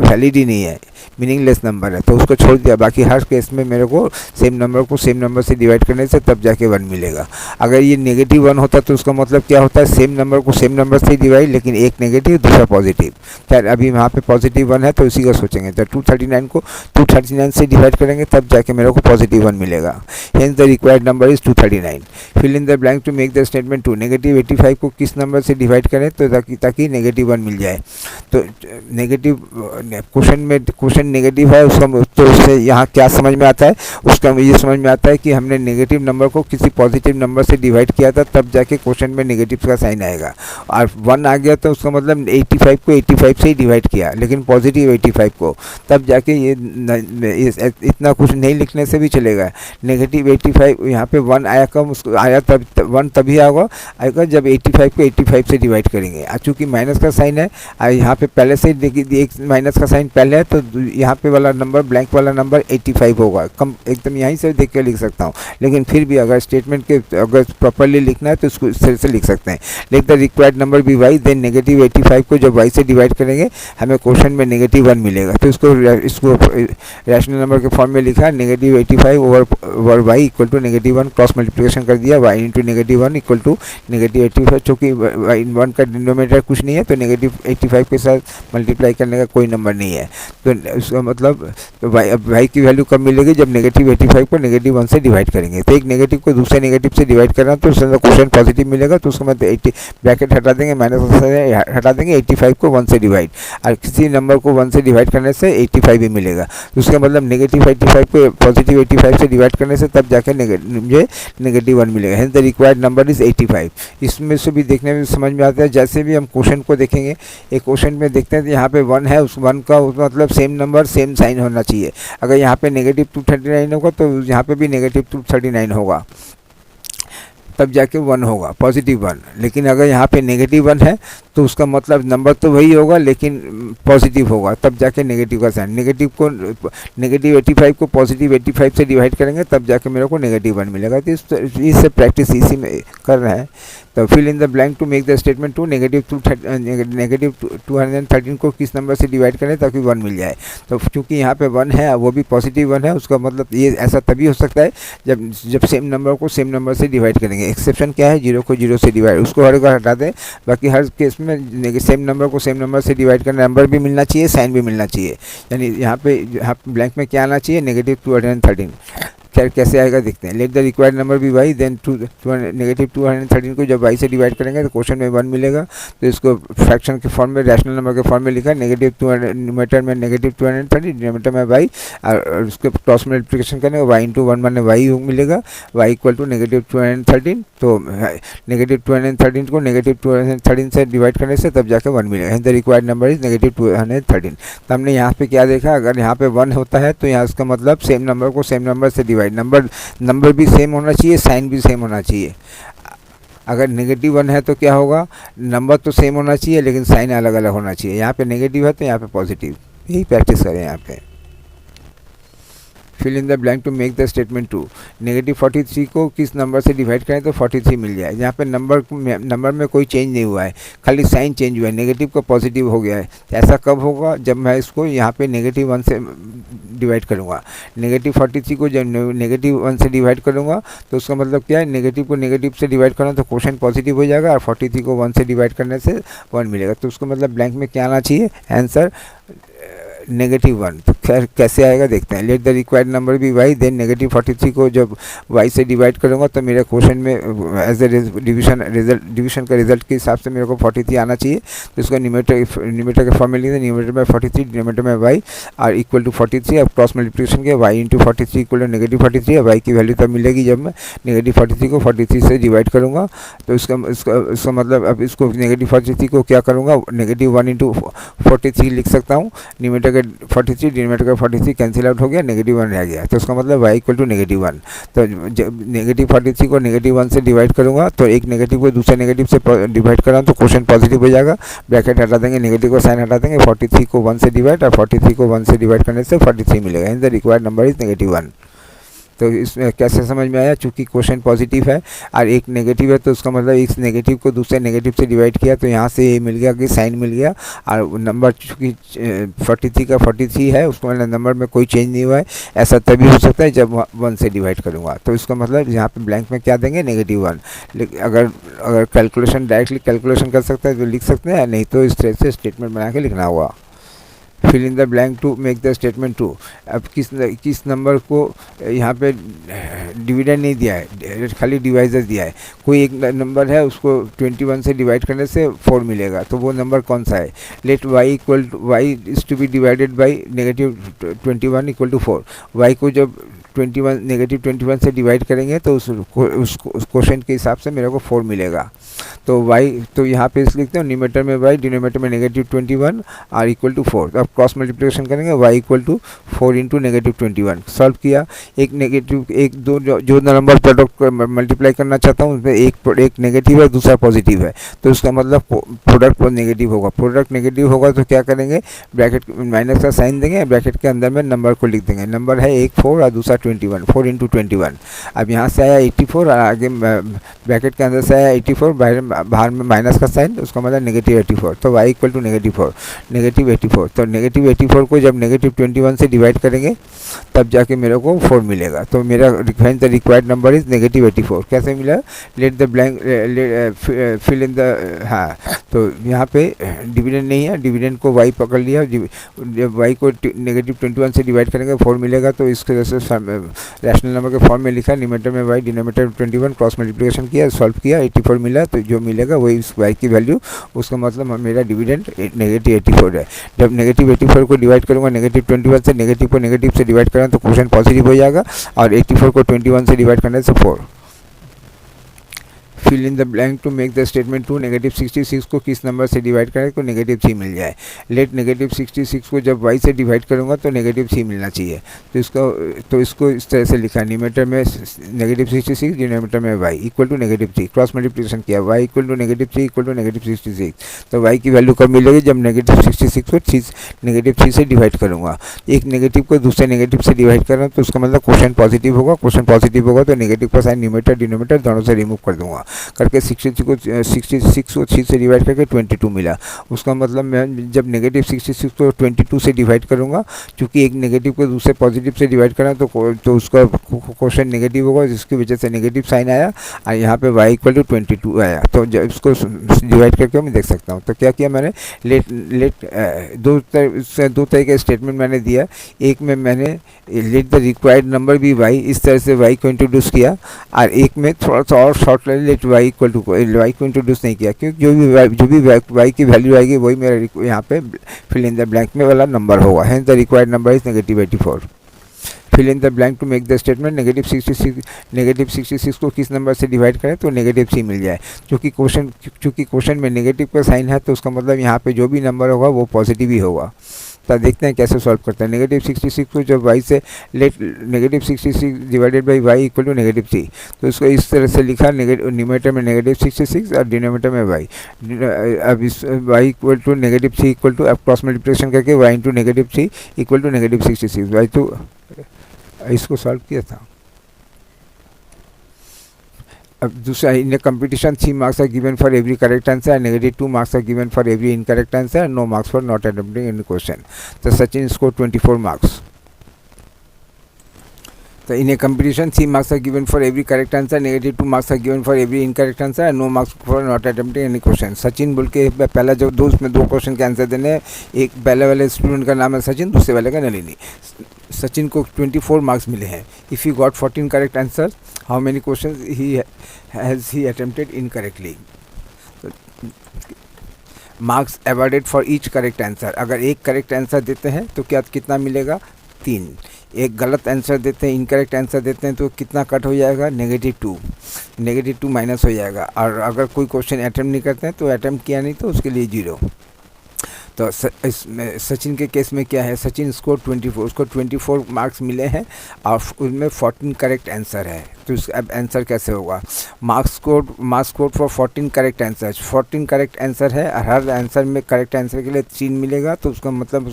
वैलिड ही नहीं है, मीनिंगलेस नंबर है, तो उसको छोड़ दिया। बाकी हर केस में मेरे को सेम नंबर को सेम नंबर से डिवाइड करने से तब जाके 1 मिलेगा। अगर ये -1 होता तो उसका मतलब क्या होता है? सेम नंबर को सेम नंबर से डिवाइड, लेकिन एक नेगेटिव दूसरा पॉजिटिव। खैर अभी वहाँ पे पॉजिटिव 1 है तो उसी का सोचेंगे। तो 239 को 239 से डिवाइड करेंगे तब जाके मेरे को पॉजिटिव 1 मिलेगा। Hence the required number is 239। Fill in the blank to make the statement 2। -85 को किस नंबर से डिवाइड करें तो ताकि -1 मिल जाए। तो नेगेटिव क्वेश्चन नेगेटिव है उसका, तो उससे यहाँ क्या समझ में आता है? उसका ये समझ में आता है कि हमने नेगेटिव नंबर को किसी पॉजिटिव नंबर से डिवाइड किया था, तब जाके क्वेश्चन में नेगेटिव का साइन आएगा। और 1 आ गया तो उसका मतलब 85 को 85 से ही डिवाइड किया, लेकिन पॉजिटिव 85 को, तब जाके ये इतना कुछ नहीं लिखने से भी चलेगा। -85 यहाँ पे 1 आया कम, उसको आया तब 1 तभी आएगा जब 85 को 85 से डिवाइड करेंगे। चूँकि माइनस का साइन है, यहाँ पे पहले से एक माइनस का साइन पहले है, तो यहाँ पे वाला नंबर, ब्लैंक वाला नंबर 85 होगा। कम एकदम यहीं से देख के लिख सकता हूँ, लेकिन फिर भी अगर स्टेटमेंट के अगर प्रॉपरली लिखना है तो इसको इस तरह से लिख सकते हैं। Let the required number be Y, then -85 को जब y से डिवाइड करेंगे हमें क्वेश्चन में -1 मिलेगा। तो इसको रैशनल नंबर के फॉर्म में लिखा, -85 over y equal to -1, cross multiplication कर दिया, y इंटू -1 इक्वल टू -85। चूँकि 1 का डिनोमिनेटर कुछ नहीं है तो -85 के साथ मल्टीप्लाई करने का कोई नंबर नहीं है। तो उसका मतलब तो y की वैल्यू कब मिलेगी? जब -85 को -1 से डिवाइड करेंगे। तो एक नेगेटिव को दूसरे नेगेटिव से डिवाइड करना तो उसका क्वेश्चन पॉजिटिव मिलेगा, तो उसका मतलब 80 ब्रैकेट हटा देंगे, माइनस हटा देंगे, 85 को 1 से डिवाइड, और किसी नंबर को 1 से डिवाइड करने से 85 भी मिलेगा। तो उसका मतलब -85 को पॉजिटिव 85 से डिवाइड करने से तब जाके मुझे -1 मिलेगा। Hence the required number is 85। इसमें से भी देखने में समझ में आता है, जैसे भी हम क्वेश्चन को देखेंगे, एक क्वेश्चन में देखते हैं तो यहाँ पे 1 है, उस 1 का मतलब सेम नंबर सेम साइन होना चाहिए। अगर यहाँ पे -239 होगा तो यहाँ पे भी -239 होगा, तब जाके 1 होगा, पॉजिटिव 1। लेकिन अगर यहाँ पे -1 है तो उसका मतलब नंबर तो वही होगा लेकिन पॉजिटिव होगा, तब जाके नेगेटिव का साइन। नेगेटिव 85 को पॉजिटिव 85 से डिवाइड करेंगे तब जाके मेरे को -1 मिलेगा। तो इससे प्रैक्टिस इसी में कर रहा है। तो fill in the blank to make the statement true negative 213 को किस नंबर से डिवाइड करें ताकि 1 मिल जाए। तो चूँकि यहाँ पे 1 है, वो भी पॉजिटिव 1 है, उसका मतलब ये ऐसा तभी हो सकता है जब सेम नंबर को सेम नंबर से डिवाइड करेंगे। एक्सेप्शन क्या है, 0 को 0 से डिवाइड, उसको हर बार हटा दें। बाकी हर केस में सेम नंबर को सेम नंबर से डिवाइड करना, नंबर भी मिलना चाहिए, साइन भी मिलना चाहिए। यानी यहाँ पे ब्लैंक में क्या आना चाहिए, -213। खैर कैसे आएगा देखते हैं। लेट द रिक्वायर्ड नंबर भी वाई, देन -213 को जब वाई से डिवाइड करेंगे तो क्वेश्चन में 1 मिलेगा। तो इसको फ्रैक्शन के फॉर्म में, रैशनल नंबर के फॉर्म में लिखा है। न्यूमरेटर में -230, डिनोमिनेटर में वाई, और उसके क्रॉस मल्टीप्लिकेशन करेंगे, वाई इंटू 1 माने वाई मिलेगा, वाई इक्वल टू -213। तो -213 को -213 से डिवाइड करने से तब जाके 1 मिलेगा। The required number is -213। तो हमने यहाँ पे क्या देखा, अगर यहाँ पे 1 होता है तो यहाँ इसका मतलब सेम नंबर को सेम नंबर से डिवाइड, नंबर भी सेम होना चाहिए, साइन भी सेम होना चाहिए। अगर -1 है तो क्या होगा, नंबर तो सेम होना चाहिए लेकिन साइन अलग अलग होना चाहिए। यहाँ पे नेगेटिव है तो यहाँ पे पॉजिटिव। यही प्रैक्टिस करें यहाँ पे। Fill in the blank to make the statement 2। -43 को किस नंबर से डिवाइड करें तो 43 मिल जाए। यहाँ पे नंबर में कोई चेंज नहीं हुआ है, खाली साइन चेंज हुआ है, नेगेटिव का पॉजिटिव हो गया है। तो ऐसा कब होगा, जब मैं इसको यहाँ पे -1 से डिवाइड करूँगा। -43 को जब -1 से डिवाइड करूँगा तो उसका मतलब क्या है, नेगेटिव को नेगेटिव से डिवाइड करना तो क्वेश्चन पॉजिटिव हो जाएगा, और 43 को 1 से डिवाइड करने से 1 मिलेगा। तो उसका मतलब ब्लैंक में क्या आना चाहिए, आंसर -1। तो खैर कैसे आएगा देखते हैं। लेट द रिक्वायर्ड नंबर भी वाई, देन -43 को जब वाई से डिवाइड करूँगा तो मेरे क्वेश्चन में एज ए डिवीजन का रिजल्ट के हिसाब से मेरे को 43 आना चाहिए। तो इसको न्यूमरेटर के फॉर्म में लिखे, न्यूमरेटर में 43, डिनोमिनेटर में वाई, और इक्वल टू 43। अब क्रॉस मल्टीप्लिकेशन के Y into 43 equal to -43। Y की वैल्यू तब मिलेगी जब मैं -43 को 43 से डिवाइड करूँगा। तो इसका मतलब अब इसको -43 को क्या करूँगा, -1 इंटू 43 लिख सकता हूँ। न्यूमरेटर 43, डिनोमिनेटर का 43 कैंसिल आउट हो गया, -1 रह गया। तो उसका मतलब y इक्वल टू -1। तो जब -43 को -1 से डिवाइड करूँगा तो एक नेगेटिव को दूसरे नेगेटिव से डिवाइड कर रहा हूँ तो क्वेश्चन पॉजिटिव हो जाएगा। ब्रैकेट हटा देंगे, नेगेटिव को साइन हटा देंगे, 43 को 1 से डिवाइड, और 43 को 1 से डिवाइड करने से 43 मिलेगा। In the required number is -1। तो इसमें कैसे समझ में आया, चूँकि क्वेश्चन पॉजिटिव है और एक नेगेटिव है तो उसका मतलब इस नेगेटिव को दूसरे नेगेटिव से डिवाइड किया तो यहाँ से ये मिल गया कि साइन मिल गया। और नंबर चूँकि 43 का 43 है, उसको मतलब नंबर में कोई चेंज नहीं हुआ है। ऐसा तभी हो सकता है जब 1 से डिवाइड करूँगा। तो इसका मतलब यहाँ पे ब्लैंक में क्या देंगे, -1। लेकिन अगर कैलकुलेशन डायरेक्टली कैलकुलेशन कर सकते हैं तो लिख सकते हैं, नहीं तो इस तरह से स्टेटमेंट बना के लिखना होगा। Fill in the blank to make the statement 2। अब किस नंबर को यहाँ पे डिविडेंड नहीं दिया है, खाली डिवाइजर दिया है। कोई एक नंबर है, उसको 21 से डिवाइड करने से 4 मिलेगा, तो वो नंबर कौन सा है। Let Y is to be divided by -21 equal to 4। Y को जब -21 से डिवाइड करेंगे तो उस क्वेश्चन के हिसाब से मेरे को 4 मिलेगा। तो y, तो यहाँ पे इस लिखते हैं न्यूमरेटर में y, डिनोमिनेटर में -21 और इक्वल टू 4। तो अब क्रॉस मल्टीप्लिकेशन करेंगे, y equal to 4 into -21। Solve किया, जो नंबर प्रोडक्ट मल्टीप्लाई करना चाहता हूँ उसमें एक नेगेटिव है, दूसरा पॉजिटिव है, तो उसका मतलब प्रोडक्ट नेगेटिव होगा। प्रोडक्ट नेगेटिव होगा तो क्या करेंगे, ब्रैकेट माइनस का साइन देंगे, ब्रैकेट के अंदर में नंबर को लिख देंगे। नंबर है एक 4 और दूसरा 21, 4 इंटू 21। अब यहाँ से आया 84 और आगे ब्रैकेट के अंदर से आया 84, बाहर में माइनस का साइन, उसका मतलब -84। तो y इक्वल टू -84। तो -84 को जब -21 से डिवाइड करेंगे तब जाके मेरे को 4 मिलेगा। तो मेरा रिक्वायर्ड नंबर इज -84। कैसे मिला, let the blank fill in the, हाँ तो यहाँ पे डिविडेंड नहीं है, डिविडेंड को y पकड़ लिया, जब y को -21 से डिवाइड करेंगे 4 मिलेगा। तो इसके वजह से रैशनल नंबर के फॉर्म में लिखा, न्यूमरेटर में y, डिनोमिनेटर 21, क्रॉस मल्टीप्लिकेशन किया, सॉल्व किया, 84 मिला। तो जो मिलेगा वही इस y की वैल्यू, उसका मतलब मेरा डिविडेंड -84 है। जब -84 को डिवाइड करूँगा -21 से, नेगेटिव को नेगेटिव से डिवाइड करें तो क्वेश्चन पॉजिटिव हो जाएगा, और 84 को 21 से डिवाइड करने से 4। Fill in the blank to make the statement true negative 66 को किस नंबर से डिवाइड करें तो नेगेटिव 3 मिल जाए। लेट नेगेटिव 66 को जब y से डिवाइड करूँगा तो नेगेटिव 3 मिलना चाहिए। तो इसको इस तरह से लिखा, न्यूमरेटर में नेगेटिव 66, डिनोमिनेटर में y equal to negative 3, cross multiplication किया, y equal to negative 3 equal to negative 66। तो y की वैल्यू कब मिलेगी, जब नेगेटिव 66 को नेगेटिव 3 से डिवाइड करूँगा। एक नेगेटिव को दूसरे नेगेटिव से डिवाइड कर रहा हूँ तो उसका मतलब क्वेश्चन पॉजिटिव होगा। क्वेश्चन पॉजिटिव होगा तो नेगेटिव का साइन न्यूमरेटर डिनोमिनेटर दोनों से रिमूव कर दूंगा। करके 66 को 3 से डिवाइड करके 22 मिला। उसका मतलब मैं जब नेगेटिव 66 को 22 से डिवाइड करूंगा, क्योंकि एक नेगेटिव को दूसरे पॉजिटिव से डिवाइड करना तो उसका क्वेश्चन नेगेटिव होगा, जिसकी वजह से नेगेटिव साइन आया और यहाँ पे y इक्वल टू 22 आया। तो जब इसको डिवाइड करके मैं देख सकता हूँ। तो क्या किया मैंने, दो तरह के स्टेटमेंट मैंने दिया। एक में मैंने लेट द रिक्वायर्ड नंबर भी y, इस तरह से y को इंट्रोड्यूस किया, और एक में थोड़ा सा और short let y equal to y को इंट्रोड्यूस नहीं किया, क्योंकि जो भी y की वैल्यू आएगी वही मेरा यहाँ पे फिल इन द ब्लैंक में वाला नंबर होगा। Hence the required number is negative 84। Fill in the blank to make the statement negative 66 को किस नंबर से डिवाइड करें तो नेगेटिव 3 मिल जाए। क्योंकि क्वेश्चन में नेगेटिव का साइन है तो उसका मतलब यहाँ पे जो भी नंबर होगा वो पॉजिटिव ही होगा। तो देखते हैं कैसे सॉल्व करते हैं। नेगेटिव 66 को जब y से let negative 66 divided by y equal to negative 3, तो इसको इस तरह से लिखा, न्यूमरेटर में नेगेटिव 66 और डिनोमिनेटर में y। अब इस y equal to negative 3 equal to, अब क्रॉस मल्टीप्लिकेशन करके y into negative 3 equal to negative 66 y। तो इसको सॉल्व किया था। अब दूसरा, in a competition 3 marks are given for every correct answer and negative 2 marks are given for every incorrect answer and no marks for not attempting any question. तो Sachin score 24 marks. तो in a competition 3 marks are given for every correct answer, negative 2 marks are given for every incorrect answer and no marks for not attempting any question. Sachin बोल के पहला जो दो, उसमें 2 question के answer देने हैं। एक पहले वाले स्टूडेंट का नाम है सचिन, दूसरे वाले का नलिनी। सचिन को 24 मार्क्स मिले हैं। If you got 14 correct answer, how many question has he attempted incorrectly. Marks awarded for each correct answer, अगर एक करेक्ट आंसर देते हैं तो कितना मिलेगा, 3। एक गलत आंसर देते हैं, इनकरेक्ट आंसर देते हैं तो कितना कट हो जाएगा, नेगेटिव 2 माइनस हो जाएगा। और अगर कोई क्वेश्चन अटेम्प्ट नहीं करते हैं तो अटेम्प्ट किया नहीं तो उसके लिए 0। तो सचिन के केस में क्या है, सचिन स्कोर 24, उसको 24 मार्क्स मिले हैं और उसमें 14 करेक्ट आंसर है। तो अब आंसर कैसे होगा, marks score for 14 correct answer, 14 correct answer है और हर आंसर में करेक्ट आंसर के लिए 3 मिलेगा। तो उसका मतलब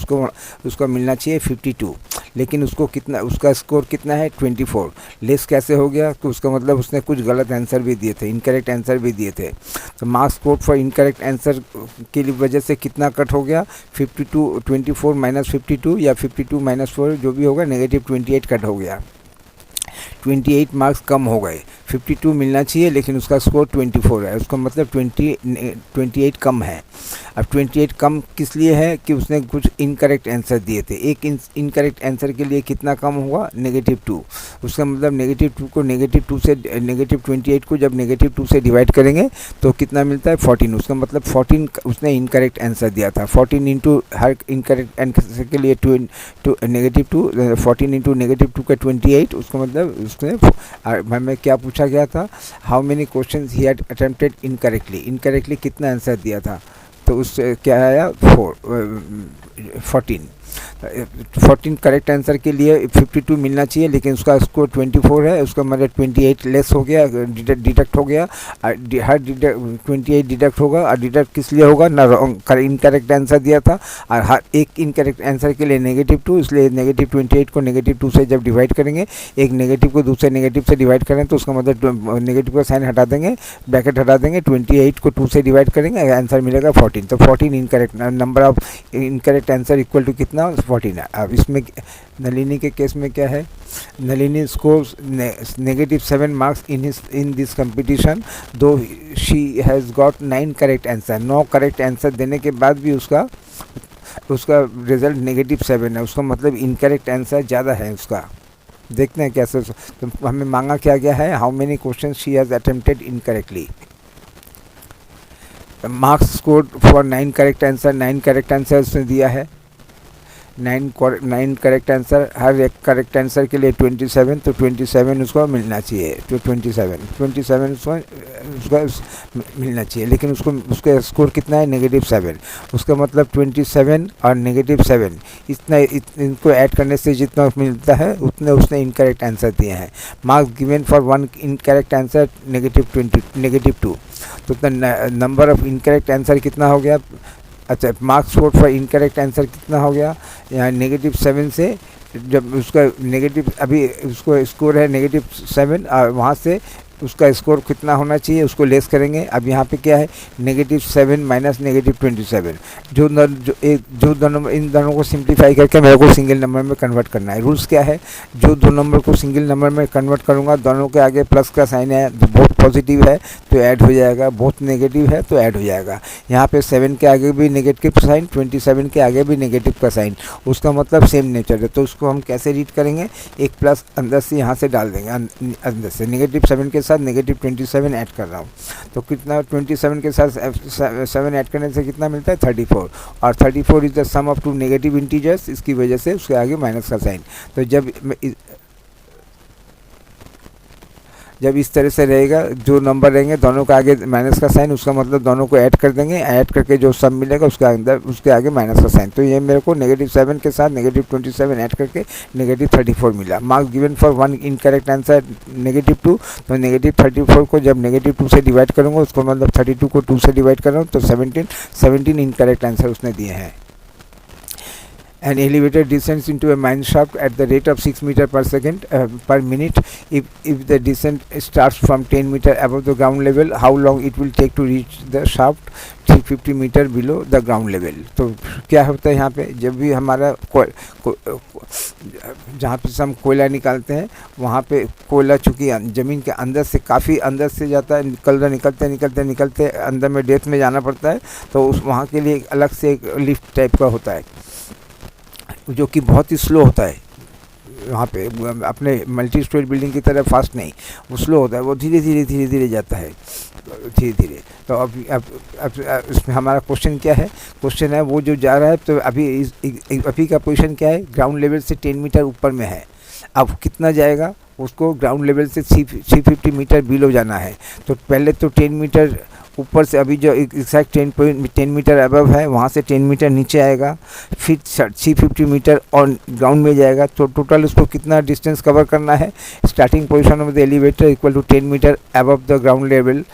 उसको मिलना चाहिए 52, लेकिन उसका स्कोर कितना है, 24। लेस कैसे हो गया, तो उसका मतलब उसने कुछ गलत आंसर भी दिए थे, इनकरेक्ट आंसर भी दिए थे। तो marks score for incorrect answer की वजह से कितना कट हो गया, 52, 24 माइनस 52 या 52 माइनस 4 जो भी होगा, नेगेटिव 28 कट हो गया। 28 मार्क्स कम हो गए। 52 मिलना चाहिए लेकिन उसका स्कोर 24 है, उसका मतलब 28 कम है। अब 28 कम किस लिए है कि उसने कुछ इनकरेक्ट आंसर दिए थे। एक इनकरेक्ट आंसर के लिए कितना कम होगा, -2। उसका मतलब -2 को -2 से -28 को जब -2 से डिवाइड करेंगे तो कितना मिलता है, 14। उसका मतलब 14 उसने इनकरेक्ट आंसर दिया था। 14 इंटू हर इनकरेक्ट आंसर के लिए -2, 14 इंटू -2 का 28। उसका मतलब उसने मैं क्या पूछा गया था, how many question he had attempted incorrectly कितना आंसर दिया था। तो उससे क्या आया, 14 करेक्ट आंसर के लिए 52 मिलना चाहिए लेकिन उसका स्कोर 24 है। उसका मतलब 28 लेस हो गया, डिडक्ट हो गया। हर 28 डिडक्ट होगा और डिडक्ट किस लिए होगा ना, इनकरेक्ट आंसर दिया था और हर एक इनकरेक्ट आंसर के लिए -2, इसलिए -28 को -2 से जब डिवाइड करेंगे, एक नेगेटिव को दूसरे नेगेटिव से डिवाइड करें तो उसका मतलब नेगेटिव का साइन हटा देंगे, ब्रैकेट हटा देंगे, 28 को 2 से डिवाइड करेंगे, आंसर मिलेगा 14। तो 14 incorrect, number of incorrect answer equal to कितना, 14 है। अब इसमें नलिनी के केस में क्या है, Nalini scores -7 marks in this competition दो she has got 9 correct answer. 9 correct answer देने के बाद भी उसका रिजल्ट -7 है। उसका मतलब इनकरेक्ट आंसर ज़्यादा है उसका। देखते हैं कैसे। तो हमें मांगा क्या गया है, how many question she has attempted incorrectly. Marks score for 9 correct answer, 9 correct answer उसने दिया है। 9 करेक्ट आंसर, हर एक करेक्ट आंसर के लिए 27, तो 27 उसको मिलना चाहिए, तो 27 उसको मिलना चाहिए, लेकिन उसका स्कोर कितना है, -7। उसका मतलब 27 और -7 इनको ऐड करने से जितना मिलता है उतने उसने इनकरेक्ट आंसर दिए हैं। Marks given for 1 incorrect answer -2, तो नंबर ऑफ इनकरेक्ट आंसर कितना हो गया। अच्छा, marks score for incorrect answer कितना हो गया, यहाँ -7 से जब उसका नेगेटिव, अभी उसको स्कोर है -7 और वहाँ से उसका स्कोर कितना होना चाहिए उसको लेस करेंगे। अब यहाँ पे क्या है, -7 माइनस -27, जो दोनों इन दोनों को सिंप्लीफाई करके मेरे को सिंगल नंबर में कन्वर्ट करना है। रूल्स क्या है, जो दो नंबर को सिंगल नंबर में कन्वर्ट करूँगा, दोनों के आगे प्लस का साइन है, बहुत पॉजिटिव है तो ऐड हो जाएगा, बहुत नेगेटिव है तो ऐड हो जाएगा। यहाँ पे 7 के आगे भी नेगेटिव साइन, 27 के आगे भी नेगेटिव का साइन, उसका मतलब सेम नेचर है। तो उसको हम कैसे रीड करेंगे, एक प्लस अंदर से यहाँ से डाल देंगे, अंदर से -7 के साथ -27 ऐड कर रहा हूँ, तो कितना 27 के साथ 7 ऐड करने से कितना मिलता है, 34, और 34 is the sum of 2 negative integers, इसकी वजह से उसके आगे माइनस का साइन। तो जब इस तरह से रहेगा, जो नंबर रहेंगे दोनों के आगे माइनस का साइन, उसका मतलब दोनों को ऐड कर देंगे, ऐड करके जो सम मिलेगा उसके आगे माइनस का साइन। तो ये मेरे को -7 के साथ -27 ऐड करके -34 मिला। Marks given for 1 incorrect answer -2, तो -34 को जब -2 से डिवाइड करूँगा, उसको मतलब 32 को 2 से डिवाइड कर रहा हूँ, तो 17 इनकरेक्ट आंसर उसने दिए हैं। An elevator descends into a mine shaft at the rate of 6 meter per second per minute. If the descent starts from 10 meter above the ground level, how long it will take to reach the shaft 350 meter below the ground level? तो क्या होता है यहाँ पे, जब भी हमारा जहाँ पे हम कोयला निकालते हैं, वहाँ पे कोयला चूँकि ज़मीन के अंदर से काफ़ी अंदर से जाता है, निकलते अंदर में डेप्थ में जाना पड़ता है, तो उस वहाँ के लिए अलग से एक लिफ्ट टाइप का होता है जो कि बहुत ही स्लो होता है। वहाँ पे अपने मल्टी स्टोरी बिल्डिंग की तरह फास्ट नहीं, वो स्लो होता है, वो धीरे धीरे जाता है, धीरे। तो अब इसमें हमारा क्वेश्चन क्या है, क्वेश्चन है वो जो जा रहा है, तो अभी का पोजीशन क्या है, ग्राउंड लेवल से 10 मीटर ऊपर में है। अब कितना जाएगा, उसको ग्राउंड लेवल से 350 मीटर बिलो जाना है। तो पहले तो 10 मीटर ऊपर से, अभी जो एग्जैक्ट 10 मीटर अबव है, वहाँ से 10 मीटर नीचे आएगा, फिर 350 मीटर और ग्राउंड में जाएगा। तो टोटल उसको कितना डिस्टेंस कवर करना है, starting position of the elevator equal to 10 meter above the ground level,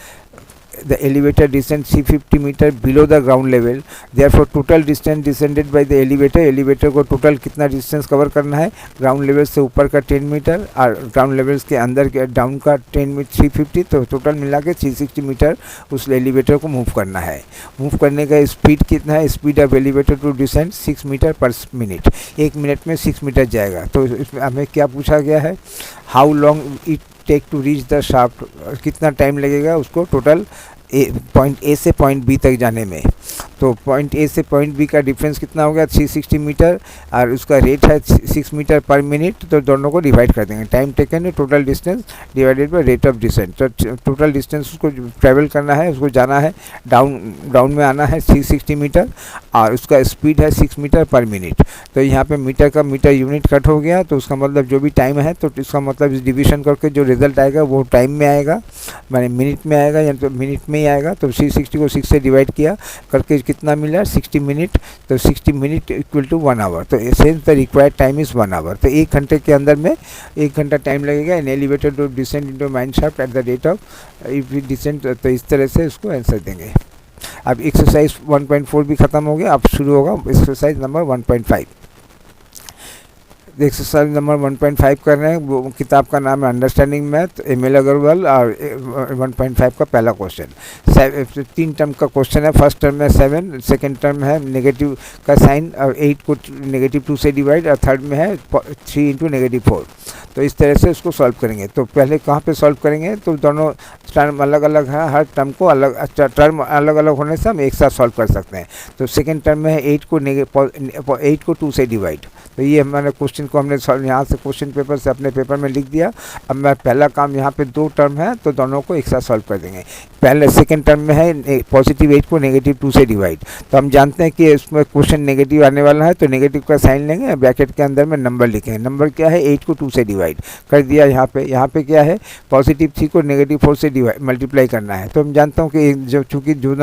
the elevator descends 350 meter below the ground level, therefore total distance descended by the elevator को total कितना distance cover करना है, ground level से ऊपर का 10 metre और ground levels के अंदर के डाउन का 350, तो टोटल मिला के 360 मीटर उस एलिवेटर को मूव करना है। मूव करने का स्पीड कितना है, speed of elevator to descend 6 meter per minute, 1 minute में 6 मीटर जाएगा। तो इसमें हमें क्या पूछा गया है, how long it take to reach the shaft, कितना टाइम लगेगा उसको टोटल पॉइंट ए से पॉइंट बी तक जाने में। तो पॉइंट ए से पॉइंट बी का डिफरेंस कितना हो गया, 360 मीटर, और उसका रेट है 6 मीटर पर मिनट, तो दोनों को डिवाइड कर देंगे, टाइम टेकन है total distance divided by rate of descent. तो टोटल डिस्टेंस उसको ट्रैवल करना है, उसको जाना है, डाउन में आना है 360 मीटर, और उसका स्पीड है 6 मीटर पर मिनट। तो यहाँ पे मीटर का मीटर यूनिट कट हो गया, तो उसका मतलब जो भी टाइम है, तो इसका मतलब इस डिवीजन करके जो रिजल्ट आएगा वो टाइम में आएगा, माने मिनट में आएगा, या तो मिनट में ही आएगा। तो 360 को 6 से डिवाइड किया करके कितना मिला, 60 मिनट, तो 60 मिनट इक्वल टू 1 आवर, तो since the required time is 1 hour. तो 1 घंटे के अंदर में 1 घंटा टाइम लगेगा in elevator to descend into mine shaft at the rate of if we descend. तो इस तरह से उसको आंसर देंगे। अब एक्सरसाइज 1.4 भी ख़त्म हो गया, अब शुरू होगा एक्सरसाइज नंबर 1.5। एक्सरसाइज नंबर 1.5 कर रहे हैं, वो किताब का नाम है अंडरस्टैंडिंग मैथ, एम.एल. अग्रवाल, और 1.5 का पहला क्वेश्चन 3 टर्म का क्वेश्चन है। फर्स्ट टर्म है 7, सेकंड टर्म है नेगेटिव का साइन और 8 को -2 से डिवाइड, और थर्ड में है 3 × -4। तो इस तरह से उसको सॉल्व करेंगे। तो पहले कहाँ पे सॉल्व करेंगे, तो दोनों टर्म अलग अलग है, हर टर्म को टर्म अलग अलग होने से हम एक साथ सॉल्व कर सकते हैं। तो सेकंड टर्म में है 8 को 2 से डिवाइड, तो ये हमारे क्वेश्चन को हमने यहाँ से क्वेश्चन पेपर से अपने पेपर में लिख दिया। अब मैं पहला काम, यहाँ पे 2 टर्म है तो दोनों को एक साथ सॉल्व कर देंगे। पहले सेकंड टर्म में है पॉजिटिव 8 को नेगेटिव 2 से डिवाइड, तो हम जानते हैं कि इसमें क्वेश्चन नेगेटिव आने वाला है, तो नेगेटिव का साइन लेंगे, ब्रैकेट के अंदर में नंबर लिखेंगे। नंबर क्या है, 8 को 2 से डिवाइड कर दिया। यहाँ पे क्या है, पॉजिटिव 3 को नेगेटिव 4 से मल्टीप्लाई करना है। तो हम जानता हूँ कि जो चूँकि जो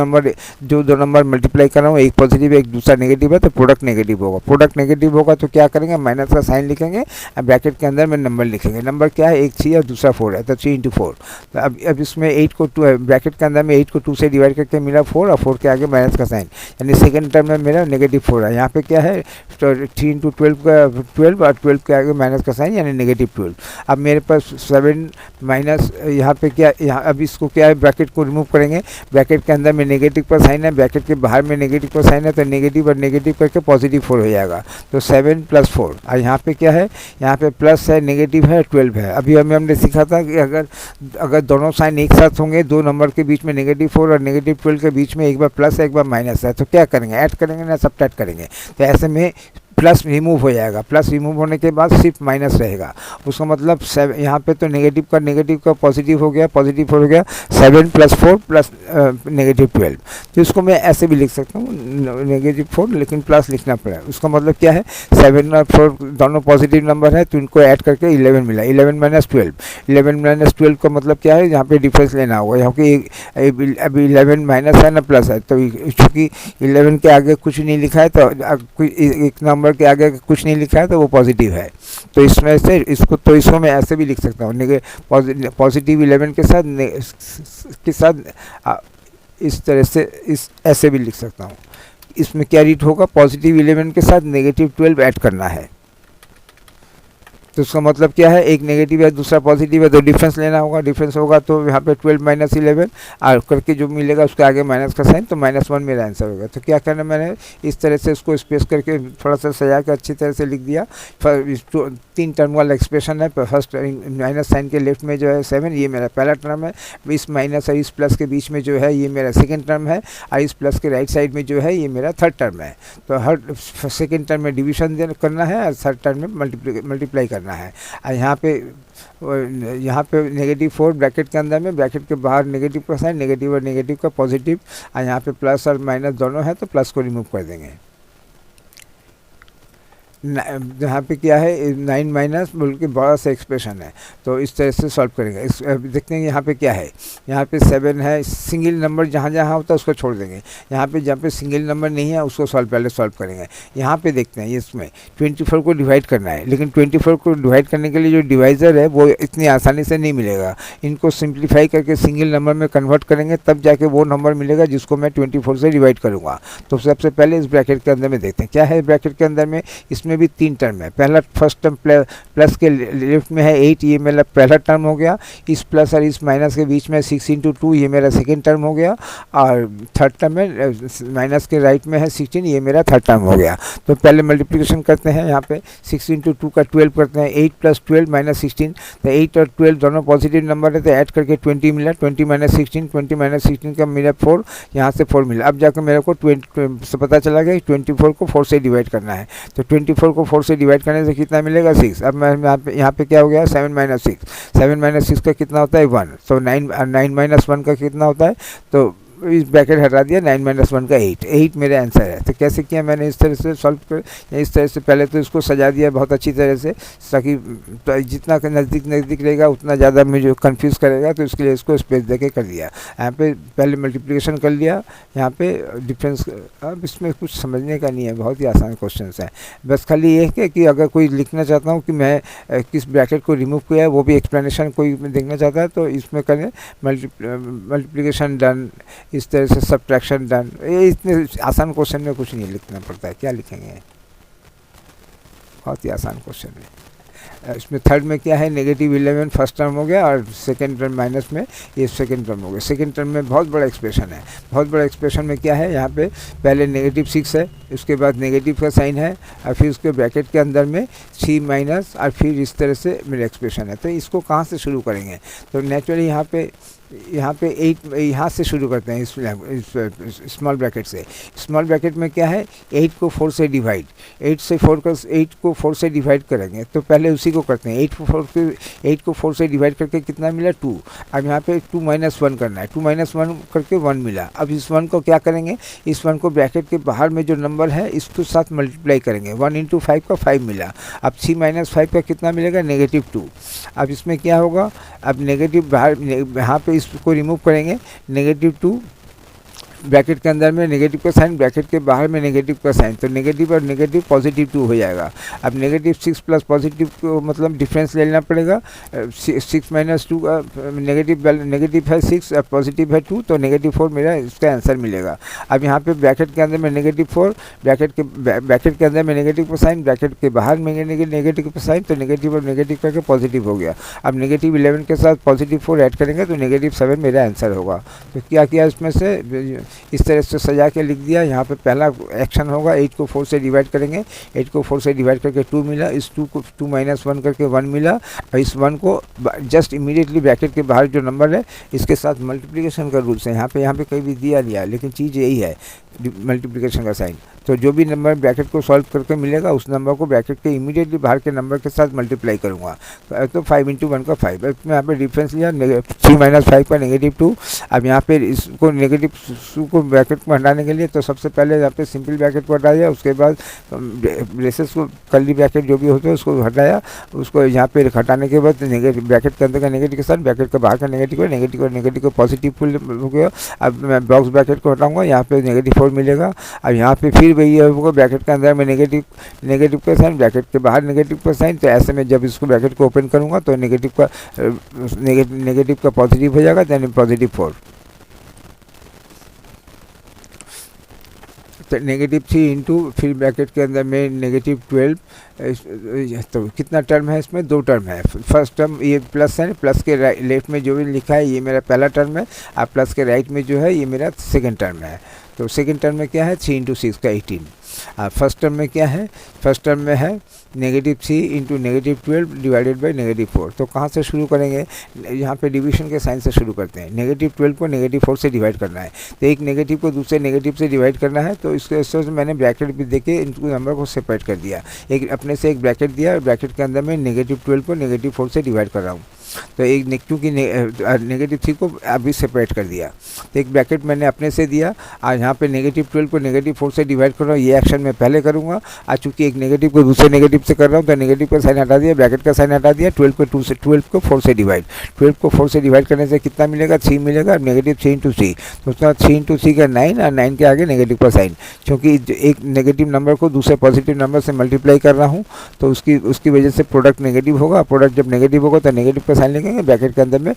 दो नंबर मल्टीप्लाई कर रहा हूँ, एक पॉजिटिव एक दूसरा नेगेटिव है, तो प्रोडक्ट नेगेटिव होगा। प्रोडक्ट नेगेटिव होगा तो क्या करेंगे, माइनस का साइन लिखेंगे, ब्रैकेट के अंदर में नंबर लिखेंगे। नंबर क्या है, एक 3 और दूसरा 4 है, तो 3 × 4। तो अब इसमें 8 को 2 ब्रैकेट के अंदर में 8 को 2 से डिवाइड करके मिला 4, और 4 के आगे माइनस का साइन, यानी सेकंड टर्म में मेरा नेगेटिव 4 है। यहाँ पे क्या है, 3 × 12 का 12, और 12 के आगे माइनस का साइन यानी नेगेटिव 12। अब मेरे पास 7 माइनस, यहाँ पे क्या, यहाँ अब इसको क्या है, ब्रैकेट को रिमूव करेंगे, ब्रैकेट के अंदर में नेगेटिव का साइन है, ब्रैकेट के बाहर में नेगेटिव का साइन है, तो नेगेटिव और नेगेटिव करके पॉजिटिव 4 हो जाएगा। तो 7 + 4, और यहाँ पे क्या है, यहाँ पे प्लस है, नेगेटिव है, 12 है। अभी हमने सीखा था कि अगर दोनों साइन एक साथ होंगे, दो नंबर के बीच में नेगेटिव 4 और नेगेटिव 12 के बीच में एक बार प्लस है एक बार माइनस है, तो क्या करेंगे, ऐड करेंगे ना सब्ट्रैक्ट करेंगे। तो ऐसे में प्लस रिमूव हो जाएगा, प्लस रिमूव होने के बाद सिर्फ माइनस रहेगा। उसका मतलब यहाँ पे तो नेगेटिव का पॉजिटिव हो गया, पॉजिटिव हो गया, 7 + 4 + नेगेटिव 12। तो इसको मैं ऐसे भी लिख सकता हूँ, नेगेटिव 4 लेकिन प्लस लिखना पड़ेगा। उसका मतलब क्या है, 7 और 4 दोनों पॉजिटिव नंबर है, तो इनको ऐड करके 11 मिला। 11 - 12, 11 - 12 का मतलब क्या है, यहाँ पे डिफरेंस लेना होगा। यहाँ पे अभी 11 माइनस है ना प्लस है, तो चूँकि 11 के आगे कुछ नहीं लिखा है, तो एक नंबर के आगे कुछ नहीं लिखा है तो वो पॉजिटिव है। तो इसमें से इसको मैं ऐसे भी लिख सकता हूँ, पॉजिटिव 11 के साथ इस तरह से ऐसे भी लिख सकता हूँ। इसमें क्या रीड होगा, पॉजिटिव 11 के साथ नेगेटिव 12 ऐड करना है। तो उसका मतलब क्या है, एक नेगेटिव है दूसरा पॉजिटिव है, तो डिफरेंस लेना होगा। डिफरेंस होगा तो यहाँ पे 12 - 11 और करके जो मिलेगा उसके आगे माइनस का साइन, तो -1 मेरा आंसर होगा। तो क्या करना, मैंने इस तरह से इसको स्पेस करके थोड़ा सा सजा के अच्छी तरह से लिख दिया। 3 टर्म वाला एक्सप्रेशन है। फर्स्ट माइनस साइन के लेफ्ट में जो है 7, ये मेरा पहला टर्म है। इस माइनस और इस प्लस के बीच में जो है ये मेरा सेकेंड टर्म है, और इस प्लस के राइट साइड में जो है ये मेरा थर्ड टर्म है। तो हर सेकेंड टर्म में डिविजन करना है और थर्ड टर्म में मल्टीप्लाई करना है। और यहाँ पे नेगेटिव 4 ब्रैकेट के अंदर में, ब्रैकेट के बाहर नेगेटिव का साइन, नेगेटिव और नेगेटिव का पॉजिटिव, और यहाँ पे प्लस और माइनस दोनों है, तो प्लस को रिमूव कर देंगे। यहाँ पे क्या है, 9 माइनस बोल के बड़ा सा एक्सप्रेशन है, तो इस तरह से सॉल्व करेंगे। देखते हैं यहाँ पे क्या है, यहाँ पे 7 है। सिंगल नंबर जहाँ जहाँ होता है उसको छोड़ देंगे। यहाँ पे जहाँ पे सिंगल नंबर नहीं है उसको पहले सॉल्व करेंगे। यहाँ पे देखते हैं, इसमें 24 को डिवाइड करना है, लेकिन 24 को डिवाइड करने के लिए जो डिवाइज़र है वो इतनी आसानी से नहीं मिलेगा। इनको सिंप्लीफाई करके सिंगल नंबर में कन्वर्ट करेंगे, तब जाके वो नंबर मिलेगा जिसको मैं 24 से डिवाइड करूँगा। तो सबसे पहले इस ब्रैकेट के अंदर में देखते हैं क्या है ब्रैकेट के अंदर में। इसमें भी 3 टर्म है। पहला फर्स्ट टर्म प्लस के लेफ्ट में है 8, ये मेरा पहला टर्म हो गया। इस प्लस और इस माइनस के बीच में 6 × 2, ये मेरा सेकेंड टर्म हो गया। और थर्ड टर्म में माइनस के राइट में है 16, ये मेरा थर्ड टर्म हो गया। तो पहले मल्टीप्लिकेशन करते हैं। यहाँ पे 6 × 2 का 12 करते हैं। 8 + 12 - 16, तो 8 और 12 दोनों पॉजिटिव नंबर है, तो ऐड करके 20 मिला। 20 - 16, 20 - 16 का मिला 4, यहाँ से 4 मिला। अब जाकर मेरे को 20 से पता चला गया 24 को 4 से डिवाइड करना है। तो 24 को 4 से डिवाइड करने से कितना मिलेगा, 6। अब मैं यहाँ पे क्या हो गया, 7 - 6। 7 - 6 का कितना होता है, 1। तो 9 - 1 का कितना होता है, तो इस ब्रैकेट हटा दिया, 9 - 1 का 8 मेरा आंसर है। तो कैसे किया मैंने, इस तरह से सॉल्व कर, इस तरह से पहले तो इसको सजा दिया बहुत अच्छी तरह से, ताकि जितना नज़दीक रहेगा उतना ज़्यादा मुझे कंफ्यूज करेगा, तो इसके लिए इसको स्पेस देके कर दिया। यहाँ पे पहले मल्टीप्लिकेशन कर लिया, यहाँ पे डिफरेंस। अब इसमें कुछ समझने का नहीं है, बहुत ही आसान क्वेश्चन है। बस खाली ये है कि अगर कोई लिखना चाहता हूँ कि मैं किस ब्रैकेट को रिमूव किया है, वो भी एक्सप्लेनेशन कोई देखना चाहता है तो इसमें करें, मल्टीप्लिकेशन डन, इस तरह से सब्ट्रैक्शन डन। ये इतने आसान क्वेश्चन में कुछ नहीं लिखना पड़ता है, क्या लिखेंगे, बहुत ही आसान क्वेश्चन है। इसमें थर्ड में क्या है, -11 फर्स्ट टर्म हो गया और सेकेंड टर्म माइनस में ये सेकेंड टर्म हो गया। सेकेंड टर्म में बहुत बड़ा एक्सप्रेशन है। बहुत बड़ा एक्सप्रेशन में क्या है, यहाँ पे पहले -6 है, उसके बाद नेगेटिव का साइन है और फिर उसके ब्रैकेट के अंदर में C माइनस और फिर इस तरह से मेरा एक्सप्रेशन है। तो इसको कहाँ से शुरू करेंगे, तो नेचुरली यहाँ पे 8 यहाँ से शुरू करते हैं, इस स्मॉल ब्रैकेट से। स्मॉल ब्रैकेट में क्या है, 8 को 4 से डिवाइड, 8 को 4 से डिवाइड करेंगे, तो पहले उसी को करते हैं। 8 को 4 से डिवाइड करके कितना मिला, 2। अब यहाँ पे 2 - 1 करना है, 2 - 1 करके 1 मिला। अब इस 1 को क्या करेंगे, इस 1 को ब्रैकेट के बाहर में जो नंबर है इसके साथ मल्टीप्लाई करेंगे, 1 × 5 का 5 मिला। अब C - 5 का कितना मिलेगा, -2। अब इसमें क्या होगा, अब नेगेटिव बाहर, यहाँ पे इसको रिमूव करेंगे, -2 ब्रैकेट के अंदर में नेगेटिव का साइन, ब्रैकेट के बाहर में नेगेटिव का साइन, तो नेगेटिव और नेगेटिव +2 हो जाएगा। अब -6 प्लस पॉजिटिव को मतलब डिफरेंस लेना पड़ेगा। 6 - 2 का नेगेटिव है 6 और पॉजिटिव है 2, तो -4 मेरा इसका आंसर मिलेगा। अब यहाँ पे ब्रैकेट के अंदर में -4, ब्रैकेट के अंदर में नेगेटिव का साइन, ब्रैकेट के बाहर में नेगेटिव का साइन, तो नेगेटिव और नेगेटिव करके पॉजिटिव हो गया। अब -11 के साथ +4 ऐड करेंगे तो -7 मेरा आंसर होगा। तो क्या किया इसमें से, इस तरह से सजा के लिख दिया। यहाँ पे पहला एक्शन होगा, 8 को 4 से डिवाइड करेंगे, 8 को 4 से डिवाइड करके 2 मिला, इस 2 को 2 - 1 करके 1 मिला, और इस 1 को जस्ट इमीडिएटली ब्रैकेट के बाहर जो नंबर है इसके साथ मल्टीप्लिकेशन का रूल्स है। यहाँ पे कहीं भी दिया नहीं है, लेकिन चीज़ यही है मल्टीप्लिकेशन का साइन। तो जो भी नंबर ब्रैकेट को सॉल्व करके मिलेगा उस नंबर को ब्रैकेट के इमीडिएटली बाहर के नंबर के साथ मल्टीप्लाई करूँगा, तो 5 × 1 का 5। मैं यहाँ पे डिफरेंस लिया, C - 5 का -2। अब यहाँ पे इसको -2 को ब्रैकेट को हटाने के लिए, तो सबसे पहले यहाँ पे सिंपल ब्रैकेट को हटा दिया, उसके बाद ब्रेसेस को कर्ली ब्रैकेट जो भी होते हैं उसको हटाया, उसको यहाँ पे हटाने के बाद नेगेटिव ब्रैकेट के अंदर का नेगेटिव के साथ ब्रैकेट के बाहर का नेगेटिव है, नेगेटिव और नेगेटिव को पॉजिटिव हो गया। अब मैं बॉक्स ब्रैकेट को हटाऊँगा, यहाँ पे -4 मिलेगा। अब यहाँ पे फिर वही होगा, ब्रैकेट के अंदर में नेगेटिव का साइन, ब्रैकेट के बाहर नेगेटिव का साइन, तो ऐसे में जब इसको ब्रैकेट को ओपन करूँगा तो नेगेटिव का पॉजिटिव हो जाएगा, देन +4। तो -3 इंटू फिर ब्रैकेट के अंदर में -12, तो कितना टर्म है इसमें, 2 टर्म है। फर्स्ट टर्म ये प्लस है, प्लस के लेफ्ट में जो भी लिखा है ये मेरा पहला टर्म है, और प्लस के राइट में जो है ये मेरा सेकंड टर्म है। तो सेकंड टर्म में क्या है, 3 × 6 का 18। फर्स्ट टर्म में क्या है, फर्स्ट टर्म में है -3 इंटू -12 डिवाइडेड बाई -4। तो कहाँ से शुरू करेंगे, यहाँ पे डिवीजन के साइन से शुरू करते हैं। -12 को -4 से डिवाइड करना है, तो एक नेगेटिव को दूसरे नेगेटिव से डिवाइड करना है, तो इसके हिसाब से मैंने ब्रैकेट भी देके इनको नंबर को सेपरेट कर दिया। एक अपने से एक ब्रैकेट दिया, ब्रैकेट के अंदर में -12 को -4 से डिवाइड कर रहा हूँ, तो एक क्योंकि -3 को अभी सेपरेट कर दिया, तो एक ब्रैकेट मैंने अपने से दिया, और यहाँ पे -12 को -4 से डिवाइड कर रहा हूँ, ये एक्शन मैं पहले करूँगा। आज चूँकि एक नेगेटिव को दूसरे नेगेटिव से कर रहा हूँ, तो नेगेटिव का साइन हटा दिया, ब्रैकेट का साइन हटा दिया, 12 को 4 से डिवाइड, 12 को 4 से डिवाइड करने से कितना मिलेगा, 3 मिलेगा। अब -3 × C, तो उसका 3 × C का 9, और 9 के आगे नेगेटिव का साइन, क्योंकि एक नेगेटिव नंबर को दूसरे पॉजिटिव नंबर से मल्टीप्लाई कर रहा हूँ, तो उसकी वजह से प्रोडक्ट नेगेटिव होगा। प्रोडक्ट जब नेगेटिव होगा तो नेगेटिव का साइन लिखेंगे। ब्रैकेट के अंदर में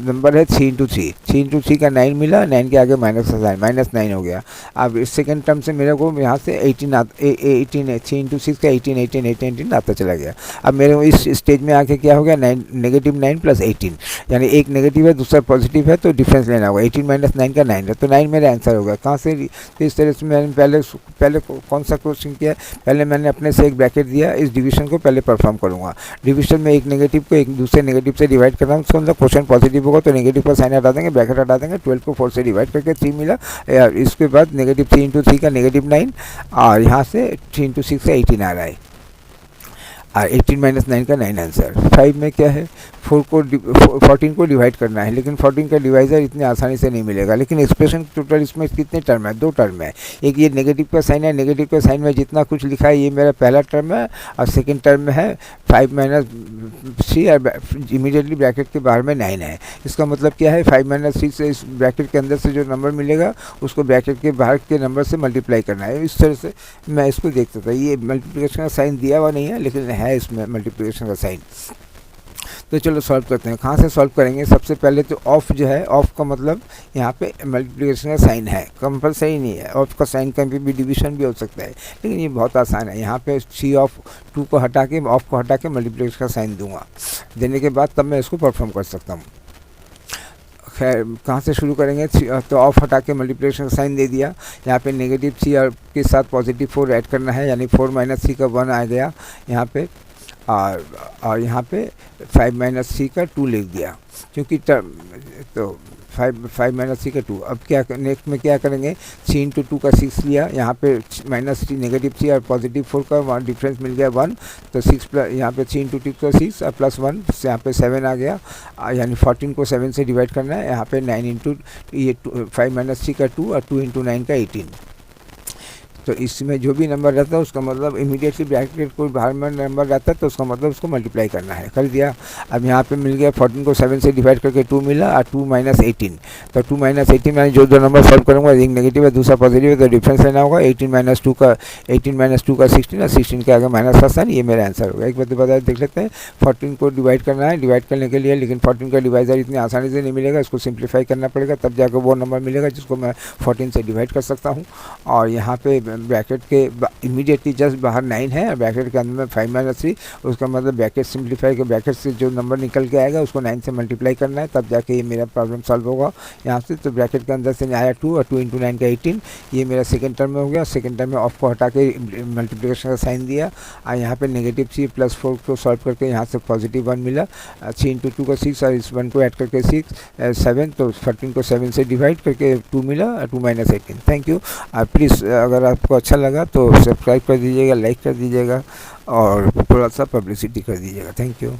नंबर है 3 × C, 3 × C का 9 मिला, 9 के आगे माइनस का साइन, -9 हो गया। अब इस सेकंड टर्म से मेरे को यहाँ से 18 है, 3 × 6 का 18 आता चला गया। अब मेरे को इस स्टेज में आके क्या हो गया, -9 + 18, यानी एक नेगेटिव है दूसरा पॉजिटिव है, तो डिफरेंस लेना होगा। 18 - 9 का 9 है, तो 9 मेरा आंसर होगा। कहाँ से, तो इस तरह से मैंने पहले कौन सा क्वेश्चन किया, पहले मैंने अपने से एक ब्रैकेट दिया, इस डिवीजन को पहले परफॉर्म करूँगा। डिवीजन में एक नेगेटिव को एक दूसरे नेगेटिव से डिवाइड कर रहा हूँ, उसका मतलब क्वेश्चन पॉजिटिव होगा तो नेगेटिव का साइन हटा देंगे, ब्रैकेट हटा देंगे, 12 को 4 से डिवाइड करके 3 मिला। इसके बाद -3 × 3 का -9, और यहाँ से 3 × 6 का 18 आ रहा है, और 18 - 9 का 9 आंसर। 5 में क्या है, 14 को डिवाइड करना है, लेकिन 14 का डिवाइजर इतने आसानी से नहीं मिलेगा। लेकिन एक्सप्रेशन टोटल इसमें कितने टर्म है, 2 टर्म है। एक ये नेगेटिव का साइन है, नेगेटिव का साइन में जितना कुछ लिखा है ये मेरा पहला टर्म है, और सेकंड टर्म में है 5 - C, और इमीडिएटली ब्रैकेट के बाहर में 9 है। इसका मतलब क्या है, 5 - C से इस ब्रैकेट के अंदर से जो नंबर मिलेगा उसको ब्रैकेट के बाहर के नंबर से मल्टीप्लाई करना है। इस तरह से मैं इसको देखता था। ये मल्टीप्लिकेशन का साइन दिया हुआ नहीं है, लेकिन है इसमें मल्टीप्लिकेशन का साइन। तो चलो सॉल्व करते हैं। कहाँ से सॉल्व करेंगे? सबसे पहले तो ऑफ जो है, ऑफ का मतलब यहाँ पे मल्टीप्लिकेशन का साइन है, कंपलसरी नहीं है। ऑफ का साइन कहीं भी डिवीजन भी हो सकता है, लेकिन ये बहुत आसान है। यहाँ पे सी ऑफ 2 को हटा के, ऑफ को हटा के मल्टीप्लिकेशन का साइन दूंगा, देने के बाद तब मैं इसको परफॉर्म कर सकता हूँ। खैर कहाँ से शुरू करेंगे? तो ऑफ हटा के मल्टीप्लिकेशन का साइन दे दिया। यहाँ पे नेगेटिव सी के साथ पॉजिटिव 4 ऐड करना है, यानी 4 माइनस सी का 1 आ गया यहाँ पे, और यहाँ पे 5 माइनस सी का 2 लिख दिया, क्योंकि तो 5 माइनस सी का 2। अब क्या नेक्स्ट में क्या करेंगे? सी इंटू 2 का 6 लिया, यहाँ पे माइनस सी नेगेटिव सी और पॉजिटिव 4 का वहाँ डिफरेंस मिल गया 1, तो 6 प्लस यहाँ पे सी इंटू 2 का 6 और प्लस 1 यहाँ पे 7 आ गया, यानी 14 को 7 से डिवाइड करना है। यहाँ पे 9 इंटू ये 5 माइनस सी का 2 और 2 इंटू 9 का 18। तो इसमें जो भी नंबर रहता है उसका मतलब इमीडिएटली ब्रैकेट कोई बाहर में नंबर रहता है तो उसका मतलब उसको मल्टीप्लाई करना है। कर दिया। अब यहाँ पे मिल गया 14 को 7 से डिवाइड करके 2 मिला और 2 माइनस 18। तो 2 माइनस 18 मैंने जो दो नंबर सॉल्व करूँगा, एक नेगेटिव है दूसरा पॉजिटिव है, तो डिफरेंस लेना होगा। 18 माइनस 2 का 16 और 16 के आगे माइनस का साइन, ये मेरा आंसर होगा। एक बार तो बता देख लेते हैं। 14 को डिवाइड करना है, डिवाइड करने के लिए, लेकिन 14 का डिवाइजर इतनी आसानी से नहीं मिलेगा, इसको सिंप्लीफाई करना पड़ेगा, तब जाकर वो नंबर मिलेगा जिसको मैं 14 से डिवाइड कर सकता हूँ। और यहाँ पे ब्रैकेट के इमीडिएटली जस्ट बाहर 9 है और ब्रैकेट के अंदर में 5 माइनस 3, उसका मतलब ब्रैकेट सिंप्लीफाई के ब्रैकेट से जो नंबर निकल के आएगा उसको 9 से मल्टीप्लाई करना है, तब जाके ये मेरा प्रॉब्लम सॉल्व होगा यहाँ से। तो ब्रैकेट के अंदर से आया 2 और 2 इंटू 9 का 18, ये मेरा सेकंड टर्म में हो गया। सेकंड टर्म में ऑफ को हटा के मल्टीप्लिकेशन का साइन दिया और यहाँ पे नेगेटिव सी प्लस 4 को सॉल्व करके यहाँ से पॉजिटिव 1 मिला। 3 इंटू 2 का 6 और इस 1 को ऐड करके 7, तो 14 को 7 से डिवाइड करके 2 मिला, 2 माइनस 18। Thank you. प्लीज़ अगर आपको अच्छा लगा तो सब्सक्राइब कर दीजिएगा, लाइक कर दीजिएगा और थोड़ा सा पब्लिसिटी कर दीजिएगा। Thank you.